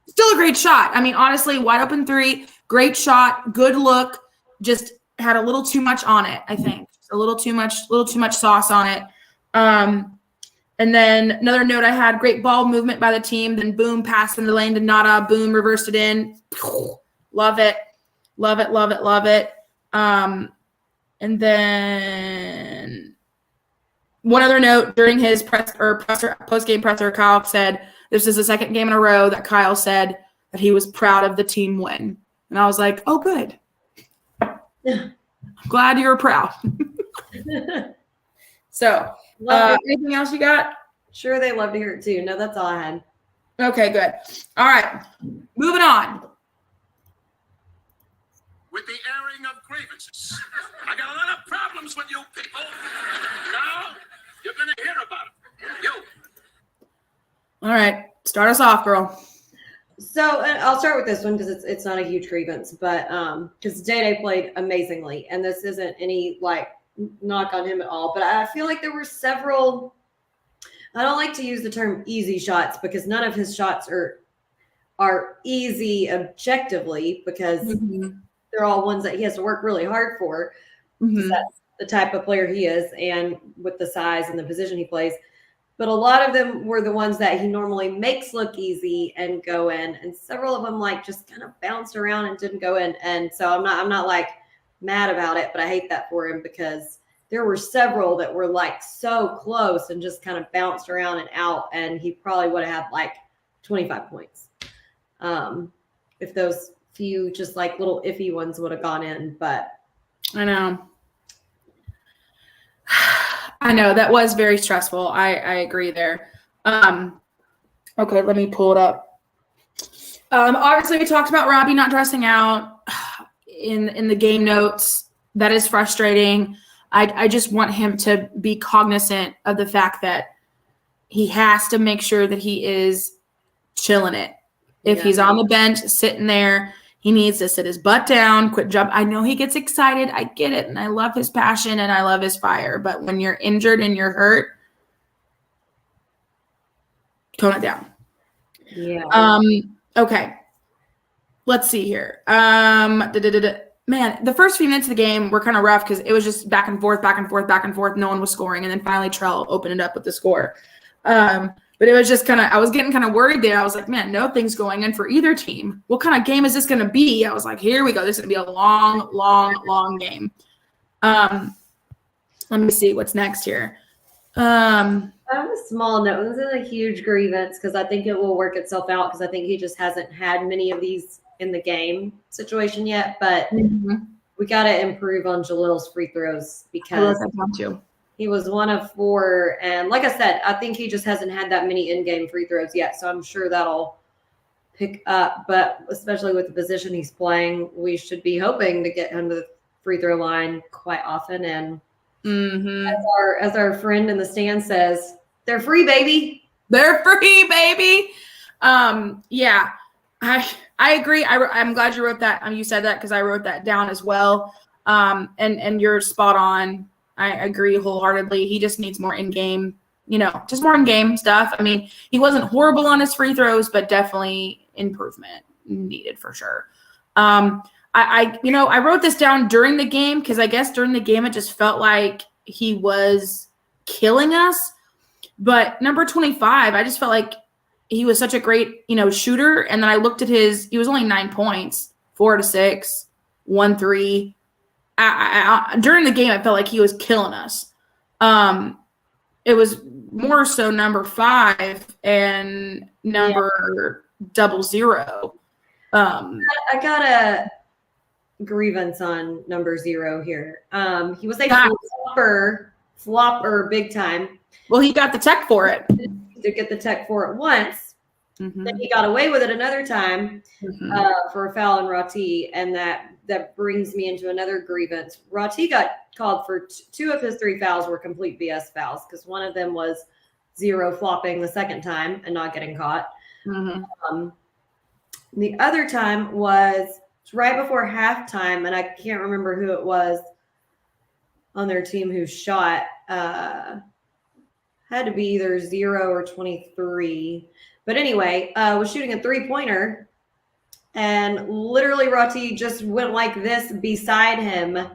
Still a great shot. I mean, honestly, wide open 3, great shot, good look. Just had a little too much on it, I think. A little too much sauce on it. And then another note I had, great ball movement by the team. Then boom, pass in the lane to Nada. Boom, reversed it in. Love it. Love it, love it, love it. And then one other note, during his post-game presser, Kyle said, this is the second game in a row that Kyle said that he was proud of the team win. And I was like, oh, good. I'm glad you were proud. So, anything else you got? Sure, they love to hear it too. No, that's all I had. Okay, good. All right, moving on. With the airing of grievances, I got a lot of problems with you people. Now, you're going to hear about it. You. All right, start us off, girl. So I'll start with this one because it's not a huge grievance, but because Day Day played amazingly, and this isn't any like knock on him at all, but I feel like there were several. I don't like to use the term easy shots because none of his shots are easy objectively because they're all ones that he has to work really hard for. Mm-hmm. That's the type of player he is, and with the size and the position he plays. But a lot of them were the ones that he normally makes look easy and go in, and several of them like just kind of bounced around and didn't go in. And so I'm not like mad about it, but I hate that for him because there were several that were like so close and just kind of bounced around and out, and he probably would have had like 25 points if those few just like little iffy ones would have gone in. But I know that was very stressful. I agree there. Okay, let me pull it up. Obviously, we talked about Robbie not dressing out in the game notes. That is frustrating. I just want him to be cognizant of the fact that he has to make sure that he is chilling it. If he's on the bench, sitting there, he needs to sit his butt down, quit jump. I know he gets excited. I get it. And I love his passion and I love his fire. But when you're injured and you're hurt, tone it down. Yeah. Okay. Let's see here. Man, the first few minutes of the game were kind of rough because it was just back and forth, back and forth, back and forth. No one was scoring. And then finally Trell opened it up with the score. But it was just I was getting kind of worried there. I was like, man, nothing's going in for either team. What kind of game is this going to be? I was like, here we go. This is going to be a long, long, long game. Let me see what's next here. I have a small note. This is a huge grievance because I think it will work itself out because I think he just hasn't had many of these in the game situation yet. But we got to improve on Jalil's free throws because he was 1 of 4. And like I said, I think he just hasn't had that many in-game free throws yet. So I'm sure that'll pick up. But especially with the position he's playing, we should be hoping to get him to the free throw line quite often. And as our friend in the stand says, they're free, baby. They're free, baby. Yeah, I agree. I'm glad you wrote that. You said that because I wrote that down as well. And you're spot on. I agree wholeheartedly. He just needs more in-game, just more in-game stuff. I mean, he wasn't horrible on his free throws, but definitely improvement needed for sure. I wrote this down during the game because I guess during the game it just felt like he was killing us. But number 25, I just felt like he was such a great, shooter. And then I looked at he was only 9 points, 4 to 6, 1 3. During the game, I felt like he was killing us. It was more so number 5 and number 00. I got a grievance on number 0 here. He was a flopper big time. Well, he got the tech for it. To get the tech for it once. Then he got away with it another time for a foul on Rati, and that brings me into another grievance. Rati got called for 2 of his 3 fouls were complete BS fouls because one of them was 0 flopping the second time and not getting caught. The other time was right before halftime, and I can't remember who it was on their team who shot. Had to be either 0 or 23. But anyway, was shooting a 3-pointer, and literally Rati just went like this beside him,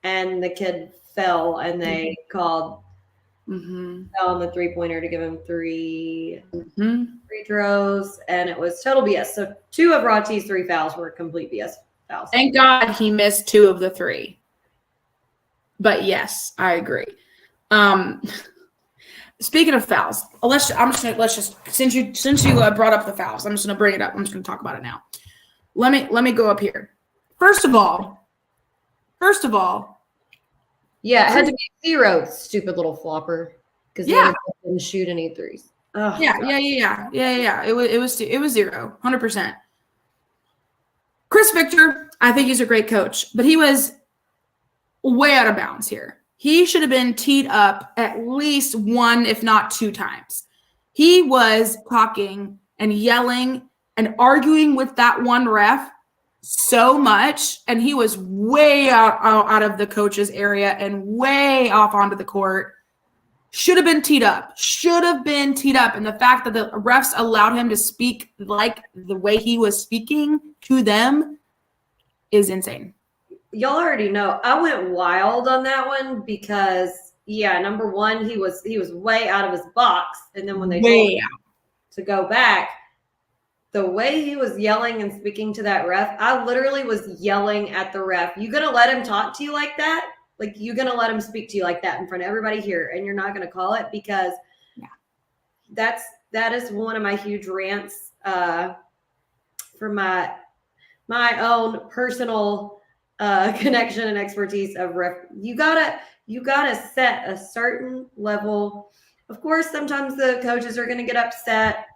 and the kid fell, and they called fell on the 3-pointer to give him 3 free throws, and it was total BS. So 2 of Rati's 3 fouls were complete BS fouls. Thank God he missed 2 of the 3. But yes, I agree. Speaking of fouls, since you brought up the fouls, I'm just gonna bring it up. I'm just gonna talk about it now. Let me go up here. First of all, yeah, it had to be 0, stupid little flopper, because he didn't shoot any 3s. Oh, yeah. It was 0, 100%. Chris Victor, I think he's a great coach, but he was way out of bounds here. He should have been teed up at least 1, if not 2 times. He was talking and yelling and arguing with that one ref so much, and he was way out of the coach's area and way off onto the court. Should have been teed up. And the fact that the refs allowed him to speak like the way he was speaking to them is insane. Y'all already know I went wild on that one because number 1, he was way out of his box, and then when they told him to go back, the way he was yelling and speaking to that ref, I literally was yelling at the ref. You gonna let him talk to you like that? Like, you gonna let him speak to you like that in front of everybody here, and you're not gonna call it? Because that is one of my huge rants for my own personal connection and expertise of ref. You gotta set a certain level. Of course, sometimes the coaches are gonna get upset.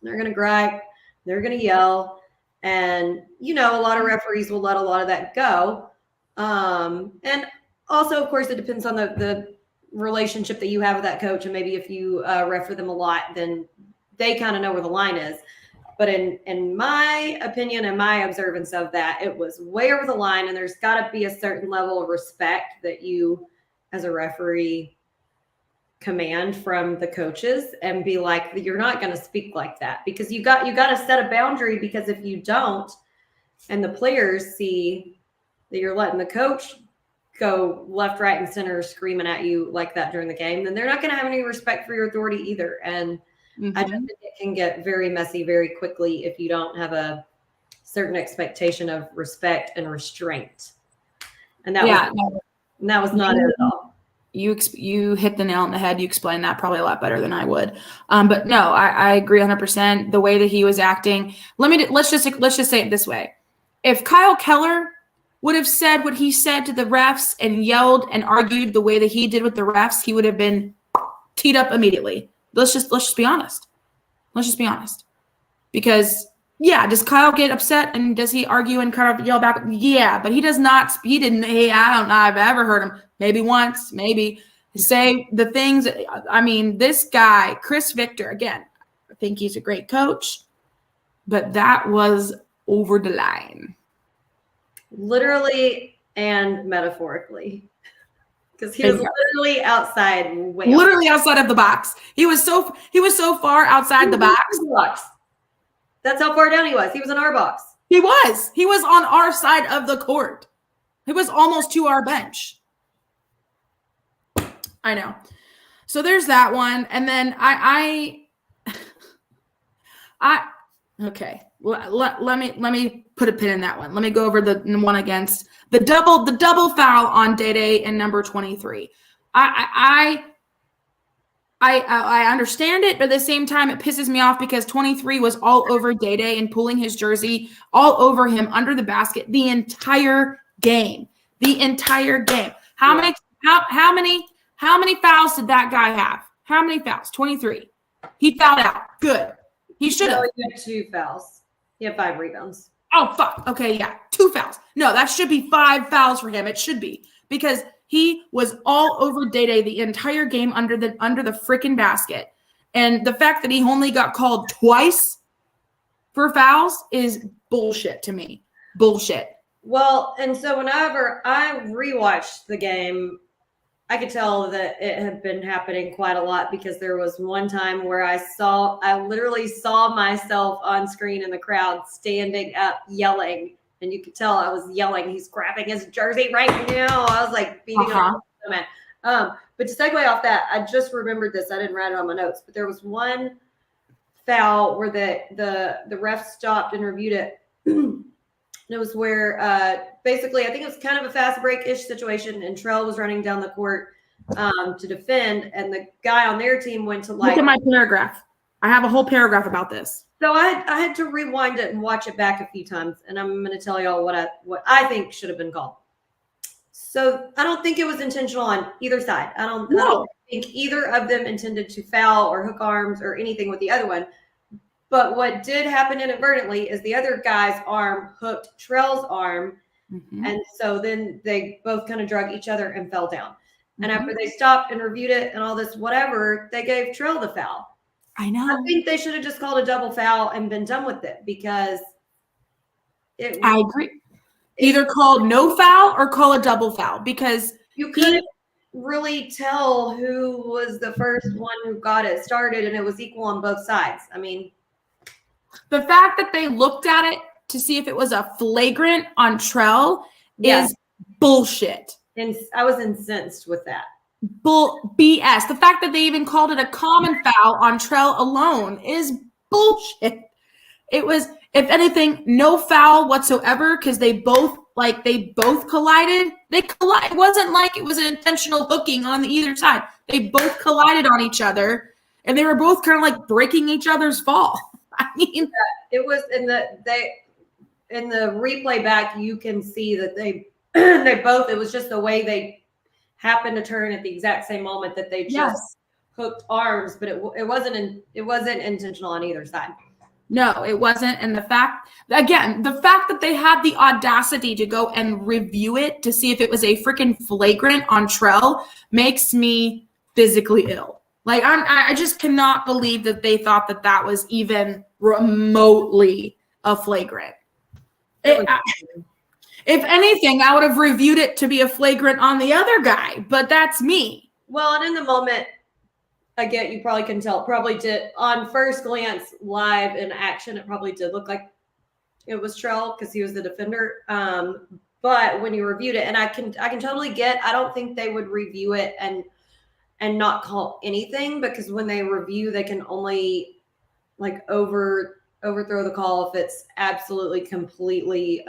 They're gonna gripe. They're gonna yell, and a lot of referees will let a lot of that go. And also, of course, it depends on the relationship that you have with that coach, and maybe if you ref for them a lot, then they kind of know where the line is. But in my opinion and my observance of that, it was way over the line, and there's got to be a certain level of respect that you, as a referee, command from the coaches, and be like, you're not going to speak like that, because you got to set a boundary, because if you don't, and the players see that you're letting the coach go left, right, and center screaming at you like that during the game, then they're not going to have any respect for your authority either. And I just think it can get very messy very quickly if you don't have a certain expectation of respect and restraint. And that was not it at all. You hit the nail on the head. You explained that probably a lot better than I would. But no, I agree 100%. The way that he was acting. Let's just say it this way: if Kyle Keller would have said what he said to the refs and yelled and argued the way that he did with the refs, he would have been teed up immediately. Let's just be honest. Because does Kyle get upset and does he argue and kind of yell back? Yeah, but he does not. He didn't. Hey, I don't know. I've ever heard him. Maybe once, maybe say the things. I mean, this guy, Chris Victor, again, I think he's a great coach, but that was over the line. Literally and metaphorically. Because he was literally outside. Literally outside of the box. He was so far outside the box. That's how far down he was. He was in our box. He was on our side of the court. He was almost to our bench. I know. So there's that one. And then okay. Let me put a pin in that one. Let me go over the one against the double foul on Day and number 23. I understand it, but at the same time, it pisses me off because 23 was all over Day and pulling his jersey all over him under the basket the entire game. How many fouls did that guy have? How many fouls? 23. He fouled out. Good. He should have. He had 2 fouls. He had 5 rebounds. Oh, fuck. Okay, yeah. 2 fouls. No, that should be 5 fouls for him. It should be. Because he was all over Day the entire game under the freaking basket. And the fact that he only got called twice for fouls is bullshit to me. Bullshit. Well, and so whenever I rewatched the game, I could tell that it had been happening quite a lot because there was one time where I literally saw myself on screen in the crowd standing up yelling, and you could tell I was yelling. He's grabbing his jersey right now. I was like beating on the man. But to segue off that, I just remembered this. I didn't write it on my notes, but there was one foul where the ref stopped and reviewed it. And it was where basically, I think it was kind of a fast break-ish situation, and Trell was running down the court to defend, and the guy on their team went to look at my paragraph. I have a whole paragraph about this. So I had to rewind it and watch it back a few times, and I'm going to tell y'all what I think should have been called. So I don't think it was intentional on either side. I don't think either of them intended to foul or hook arms or anything with the other one. But what did happen inadvertently is the other guy's arm hooked Trell's arm. Mm-hmm. And so then they both kind of drug each other and fell down. Mm-hmm. And after they stopped and reviewed it and all this whatever, they gave Trell the foul. I know. I think they should have just called a double foul and been done with it because I agree. Either call no foul or call a double foul because you couldn't really tell who was the first one who got it started, and it was equal on both sides. I mean, the fact that they looked at it to see if it was a flagrant on Trell is bullshit. And I was incensed with that. BS. The fact that they even called it a common foul on Trell alone is bullshit. It was, if anything, no foul whatsoever because they both collided. It wasn't like it was an intentional hooking on either side. They both collided on each other, and they were both kind of like breaking each other's fall. I mean, it was in the replay back. You can see that they both. It was just the way they happened to turn at the exact same moment that they just hooked arms, but it wasn't intentional on either side. No, it wasn't. And the fact that they had the audacity to go and review it to see if it was a freaking flagrant on Trell makes me physically ill. Like, I just cannot believe that they thought that was even remotely a flagrant. If anything, I would have reviewed it to be a flagrant on the other guy, but that's me. Well, and in the moment, I get you probably can tell. Probably did on first glance, live in action. It probably did look like it was Trell because he was the defender. But when you reviewed it, and I can totally get, I don't think they would review it and not call anything, because when they review, they can only like overthrow the call if it's absolutely completely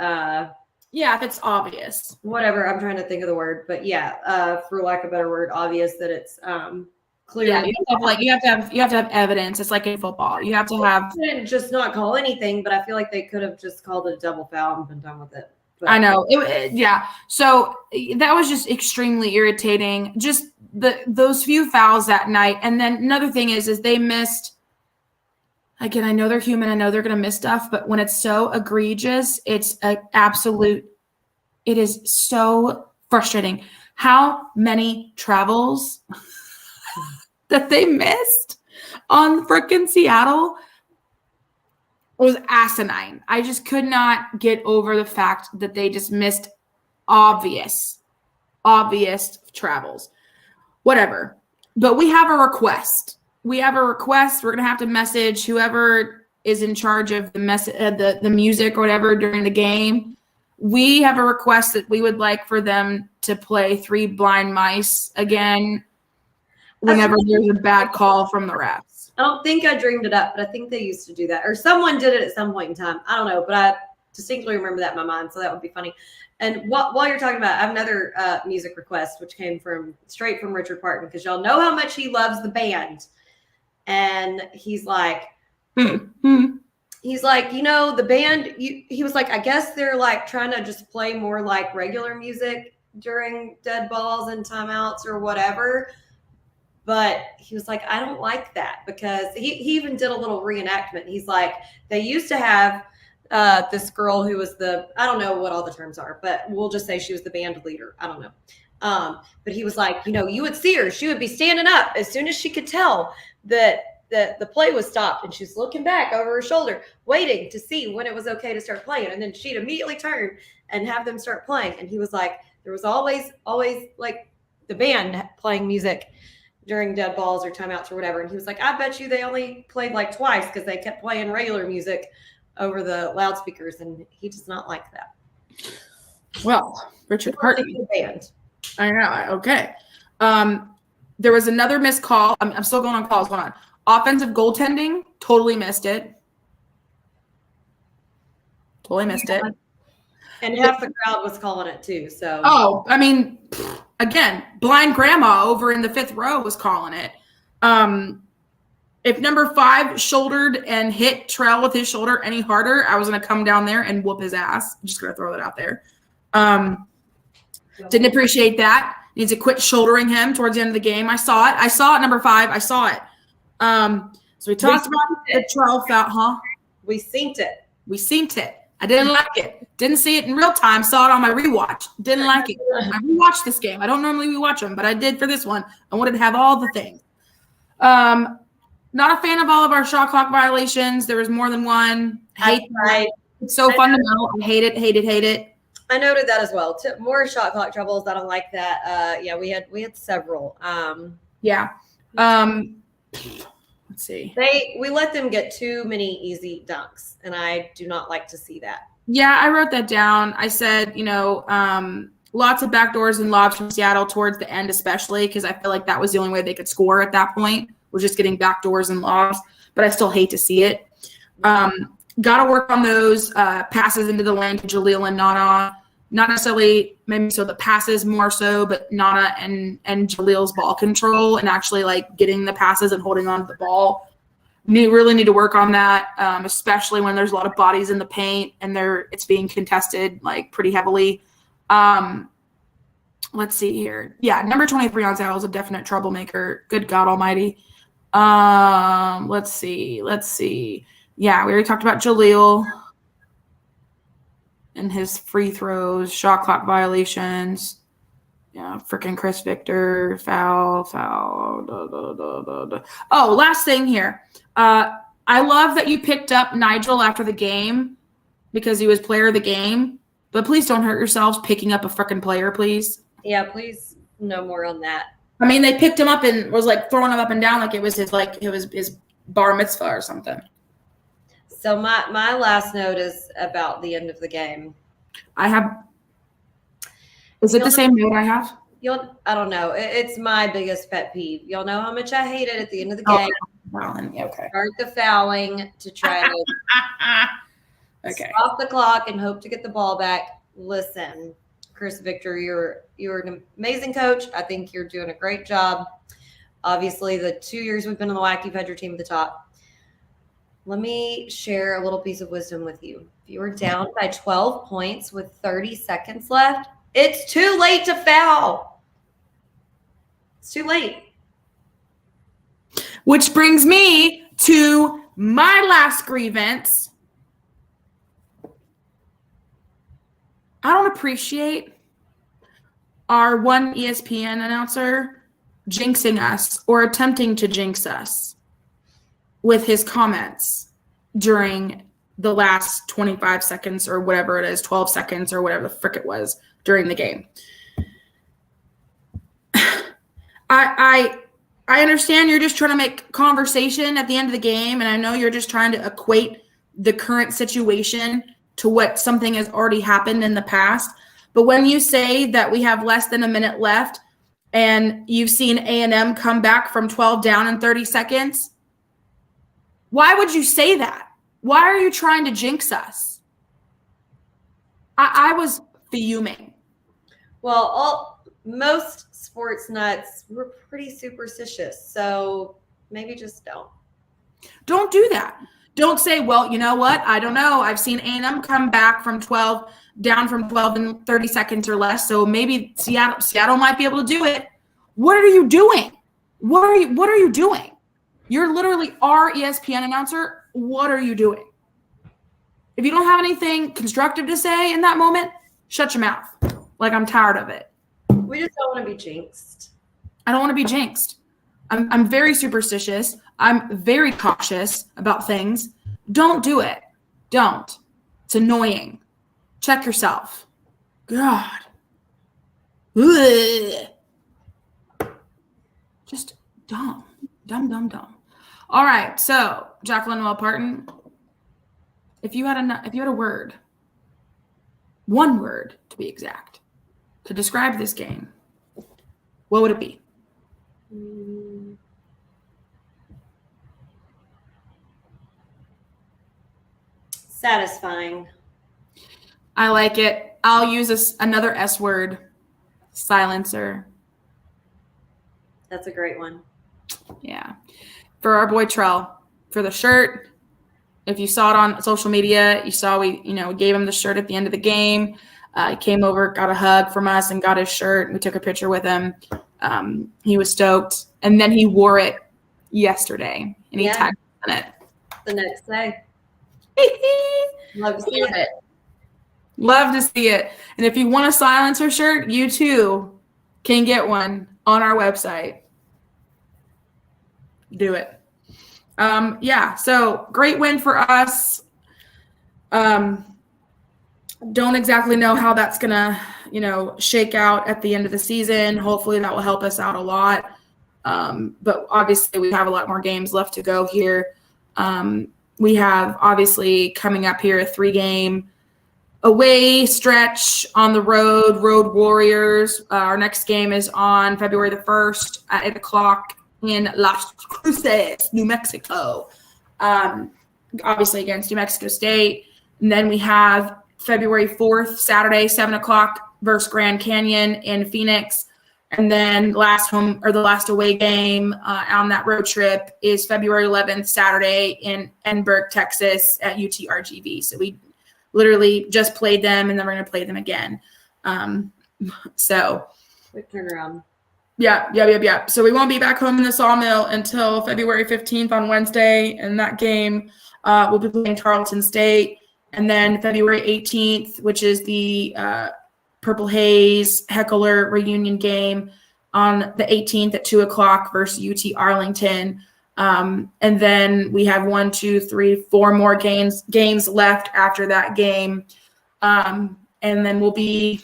if it's obvious. Whatever, I'm trying to think of the word, but for lack of a better word, obvious that it's clear. Yeah, you have to have evidence. It's like in football. You have to have. They didn't just not call anything, but I feel like they could have just called it a double foul and been done with it. But. I know. So that was just extremely irritating. Just those few fouls that night. And then another thing is they missed. Again, I know they're human. I know they're going to miss stuff, but when it's so egregious, it's an absolute. It is so frustrating. How many travels that they missed on frickin' Seattle was asinine. I just could not get over the fact that they just missed obvious travels. Whatever. But we have a request. We're going to have to message whoever is in charge of the music or whatever during the game. We have a request that we would like for them to play Three Blind Mice again whenever there's a bad call from the refs. I don't think I dreamed it up, but I think they used to do that. Or someone did it at some point in time. I don't know, but I distinctly remember that in my mind, so that would be funny. And while you're talking about it, I have another music request, which came straight from Richard Parton, because y'all know how much he loves the band. And he's like, he's like, the band, he was like, I guess they're like trying to just play more like regular music during dead balls and timeouts or whatever. But he was like, I don't like that, because he even did a little reenactment. He's like, they used to have this girl who was I don't know what all the terms are, but we'll just say she was the band leader. I don't know. But he was like, you would see her. She would be standing up as soon as she could tell that the play was stopped, and she's looking back over her shoulder, waiting to see when it was okay to start playing. And then she'd immediately turn and have them start playing. And he was like, there was always like the band playing music during dead balls or timeouts or whatever. And he was like, I bet you they only played like twice, because they kept playing regular music over the loudspeakers. And he does not like that. Well, Richard Parton. Band. I know. Okay. There was another missed call. I'm still going on calls. Hold on. Offensive goaltending, totally missed it. And half the crowd was calling it too. So. Oh, I mean, again, blind grandma over in the fifth row was calling it. If number 5 shouldered and hit Trell with his shoulder any harder, I was going to come down there and whoop his ass. I'm just going to throw that out there. Didn't appreciate that. Needs to quit shouldering him towards the end of the game. I saw it, number 5. I saw it. So we talked about the Trell foul, huh? We synced it. I didn't like it. Didn't see it in real time. Saw it on my rewatch. Didn't like it. I rewatched this game. I don't normally rewatch them, but I did for this one. I wanted to have all the things. Not a fan of all of our shot clock violations. There was more than one. It's so fundamental. I hate it. I noted that as well. More shot clock troubles. I don't like that. We had several. Let's see. We let them get too many easy dunks, and I do not like to see that. Yeah, I wrote that down. I said, lots of backdoors and lobs from Seattle towards the end, especially because I feel like that was the only way they could score at that point, was just getting backdoors and lobs. But I still hate to see it. Got to work on those passes into the lane to Jaleel and Nana. Not necessarily maybe so the passes more so, but Nana and Jaleel's ball control and actually like getting the passes and holding on to the ball. Really need to work on that, especially when there's a lot of bodies in the paint and it's being contested like pretty heavily. Let's see here. Yeah, number 23 on Seattle is a definite troublemaker. Good God Almighty. Let's see. Yeah, we already talked about Jaleel and his free throws, shot clock violations. Yeah, freaking Chris Victor, foul. Oh, last thing here. I love that you picked up Nigel after the game because he was player of the game, but please don't hurt yourselves picking up a freaking player, please. Yeah, please no more on that. I mean, they picked him up and was like throwing him up and down like it was his bar mitzvah or something. So my last note is about the end of the game. I have Is it the same note I have? I don't know. It's my biggest pet peeve. You'll know how much I hate it at the end of the Oh, game. fouling. Okay. Start the fouling to try to Okay. stop the clock and hope to get the ball back. Listen, Chris Victor, you're an amazing coach. I think you're doing a great job. Obviously, the 2 years we've been in the WAC, you've had your team at the top. Let me share a little piece of wisdom with you. If you were down by 12 points with 30 seconds left, it's too late to foul. It's too late. Which brings me to my last grievance. I don't appreciate our one ESPN announcer jinxing us or attempting to jinx us with his comments during the last 25 seconds or whatever it is, 12 seconds or whatever the frick it was during the game. I understand you're just trying to make conversation at the end of the game, and I know you're just trying to equate the current situation to what something has already happened in the past. But when you say that we have less than a minute left and you've seen A&M come back from 12 down in 30 seconds, why would you say that? Why are you trying to jinx I was fuming. Well, most sports nuts, we're pretty superstitious, so maybe just don't. Don't do that. Don't say, well, you know what? I don't know. I've seen A&M come back from 12 down from 12 in 30 seconds or less, so maybe Seattle might be able to do it. What are you doing? What are you doing? You're literally our ESPN announcer. What are you doing? If you don't have anything constructive to say in that moment, shut your mouth. Like, I'm tired of it. We just don't want to be jinxed. I don't want to be jinxed. I'm very superstitious. I'm very cautious about things. Don't do it. Don't. It's annoying. Check yourself. God. Ugh. Just dumb. Dumb. All right. So, Jacqueline Well-Parton, if you had a word, one word to be exact, to describe this game, what would it be? Satisfying. I like it. I'll use another S word, silencer. That's a great one. Yeah. For our boy Trell, for the shirt, if you saw it on social media, you saw we gave him the shirt at the end of the game. He came over, got a hug from us, and got his shirt. We took a picture with him. He was stoked. And then he wore it yesterday, and he tagged us in it. The next day. Love to see it. Love to see it. And if you want a silencer shirt, you too can get one on our website. Do it. So great win for us. Don't exactly know how that's gonna, shake out at the end of the season. Hopefully that will help us out a lot. But obviously we have a lot more games left to go here. We have obviously coming up here a 3-game away stretch on the road Warriors. Our next game is on February the 1st at 8 o'clock in Las Cruces, New Mexico. Obviously against New Mexico State. And then we have February 4th, Saturday, 7 o'clock versus Grand Canyon in Phoenix. And then the last away game on that road trip is February 11th, Saturday in Edinburgh, Texas at UTRGV. So we literally just played them, and then we're going to play them again. Quick turnaround. Yeah. So we won't be back home in the Sawmill until February 15th on Wednesday. And that game, we'll be playing Tarleton State. And then February 18th, which is the Purple Haze Heckler reunion game on the 18th at 2 o'clock versus UT Arlington. And then we have 4 more games left after that game. And then we'll be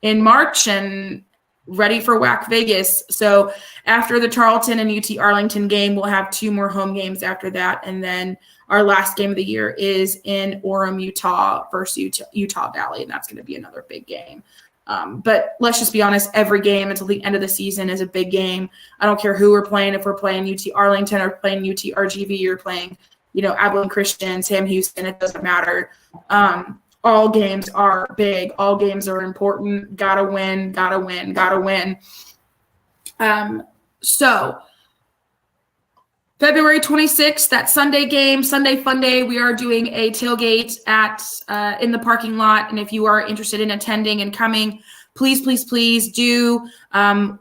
in March and ready for WAC Vegas. So after the Tarleton and UT Arlington game, we'll have 2 more home games after that. And then our last game of the year is in Orem, Utah versus Utah Valley. And that's going to be another big game. But let's just be honest, every game until the end of the season is a big game. I don't care who we're playing, if we're playing UT Arlington or playing UT RGV or playing, Abilene Christian, Sam Houston, it doesn't matter. All games are big. All games are important. Gotta win, gotta win, gotta win. So February 26th, that Sunday game, Sunday Fun Day, we are doing a tailgate in the parking lot. And if you are interested in attending and coming, please do. I'm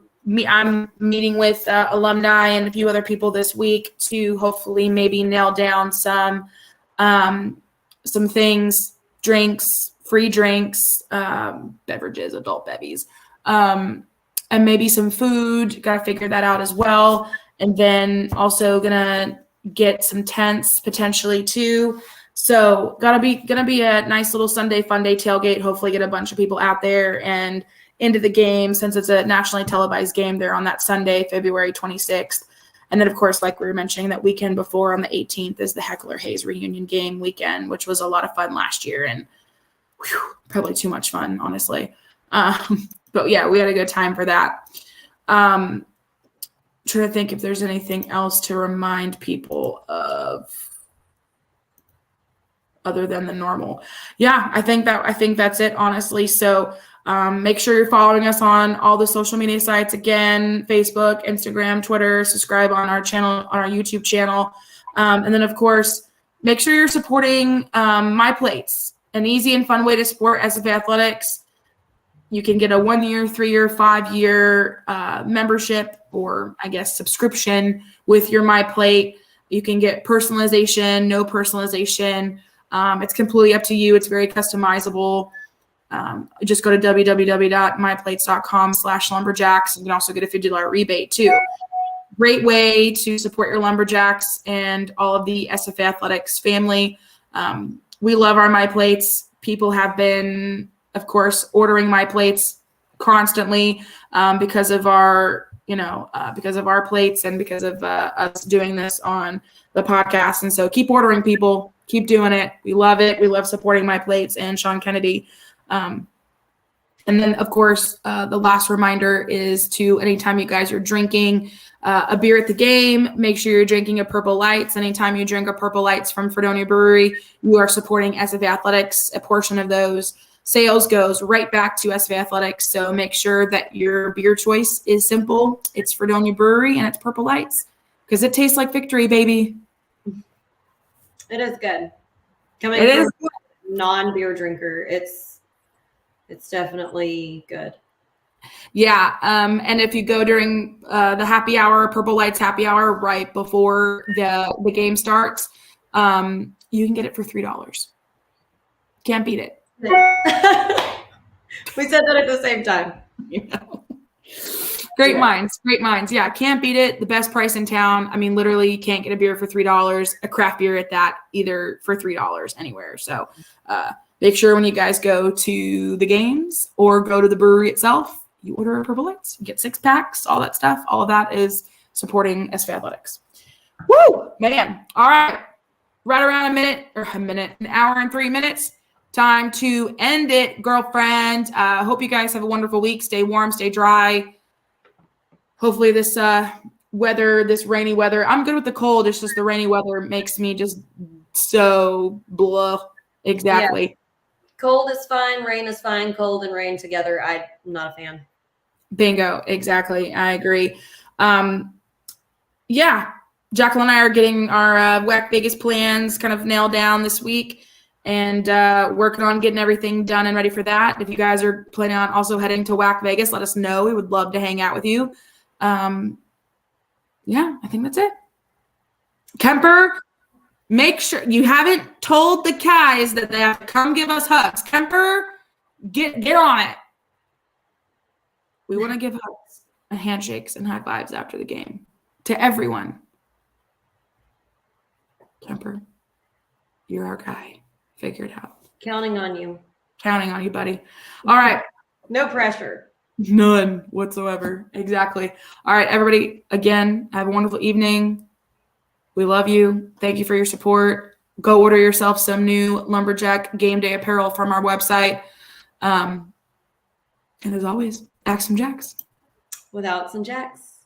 meeting with alumni and a few other people this week to hopefully maybe nail down some things, drinks, free drinks, beverages, adult bevies, and maybe some food. Got to figure that out as well. And then also gonna get some tents potentially too. So gonna be a nice little Sunday Fun Day tailgate. Hopefully get a bunch of people out there and into the game, since it's a nationally televised game there on that Sunday, February 26th. And then of course, like we were mentioning, that weekend before on the 18th is the Heckler Hayes reunion game weekend, which was a lot of fun last year and probably too much fun, honestly. But yeah, we had a good time for that. Trying to think if there's anything else to remind people of other than the normal. Yeah, I think that's it, honestly. So make sure you're following us on all the social media sites, again, Facebook, Instagram, Twitter, subscribe on our channel, on our YouTube channel. And then of course, make sure you're supporting My Plates, an easy and fun way to support SFA Athletics. You can get a 1-year, 3-year, 5-year membership, or I guess subscription with your My Plate. You can get personalization, no personalization. It's completely up to you. It's very customizable. Just go to www.myplates.com/lumberjacks. You can also get a $50 rebate too. Great way to support your Lumberjacks and all of the SFA Athletics family. We love our My Plates. People have been, of course, ordering My Plates constantly because of our plates and because of us doing this on the podcast. And so keep ordering, people. Keep doing it. We love it. We love supporting My Plates and Sean Kennedy. And then, of course, the last reminder is to, anytime you guys are drinking a beer at the game, make sure you're drinking a Purple Lights. Anytime you drink a Purple Lights from Fredonia Brewery, you are supporting SFA Athletics. A portion of those sales goes right back to SFA Athletics. So make sure that your beer choice is simple. It's Fredonia Brewery and it's Purple Lights, because it tastes like victory, baby. It is good. Coming from a non-beer drinker, it's definitely good. Yeah. And if you go during the happy hour, Purple Lights happy hour, right before the game starts, you can get it for $3. Can't beat it. We said that at the same time. Great minds. Yeah, can't beat it. The best price in town. I mean, literally, you can't get a beer for $3, a craft beer at that, either for $3 anywhere. So make sure when you guys go to the games or go to the brewery itself, you order a Purple Lights. You get 6 packs, all that stuff. All of that is supporting SFA Athletics. Woo, man. All right. Right around an hour and 3 minutes. Time to end it, girlfriend. Hope you guys have a wonderful week. Stay warm, stay dry. Hopefully this rainy weather, I'm good with the cold. It's just the rainy weather makes me just so blah. Exactly. Yeah. Cold is fine. Rain is fine. Cold and rain together, I'm not a fan. Bingo. Exactly. I agree. Yeah. Jacqueline and I are getting our WAC Vegas plans kind of nailed down this week, and working on getting everything done and ready for that. If you guys are planning on also heading to WAC Vegas, let us know. We would love to hang out with you. Yeah, I think that's it. Kemper, make sure you haven't told the guys that they have to come give us hugs. Kemper, get on it. We want to give hugs and handshakes and high fives after the game to everyone. Kemper, you're our guy. Figure it out. Counting on you. Counting on you, buddy. All right. No pressure. None whatsoever. Exactly. All right, everybody, again, have a wonderful evening. We love you. Thank you for your support. Go order yourself some new Lumberjack game day apparel from our website. And as always, axe some jacks. Without some jacks.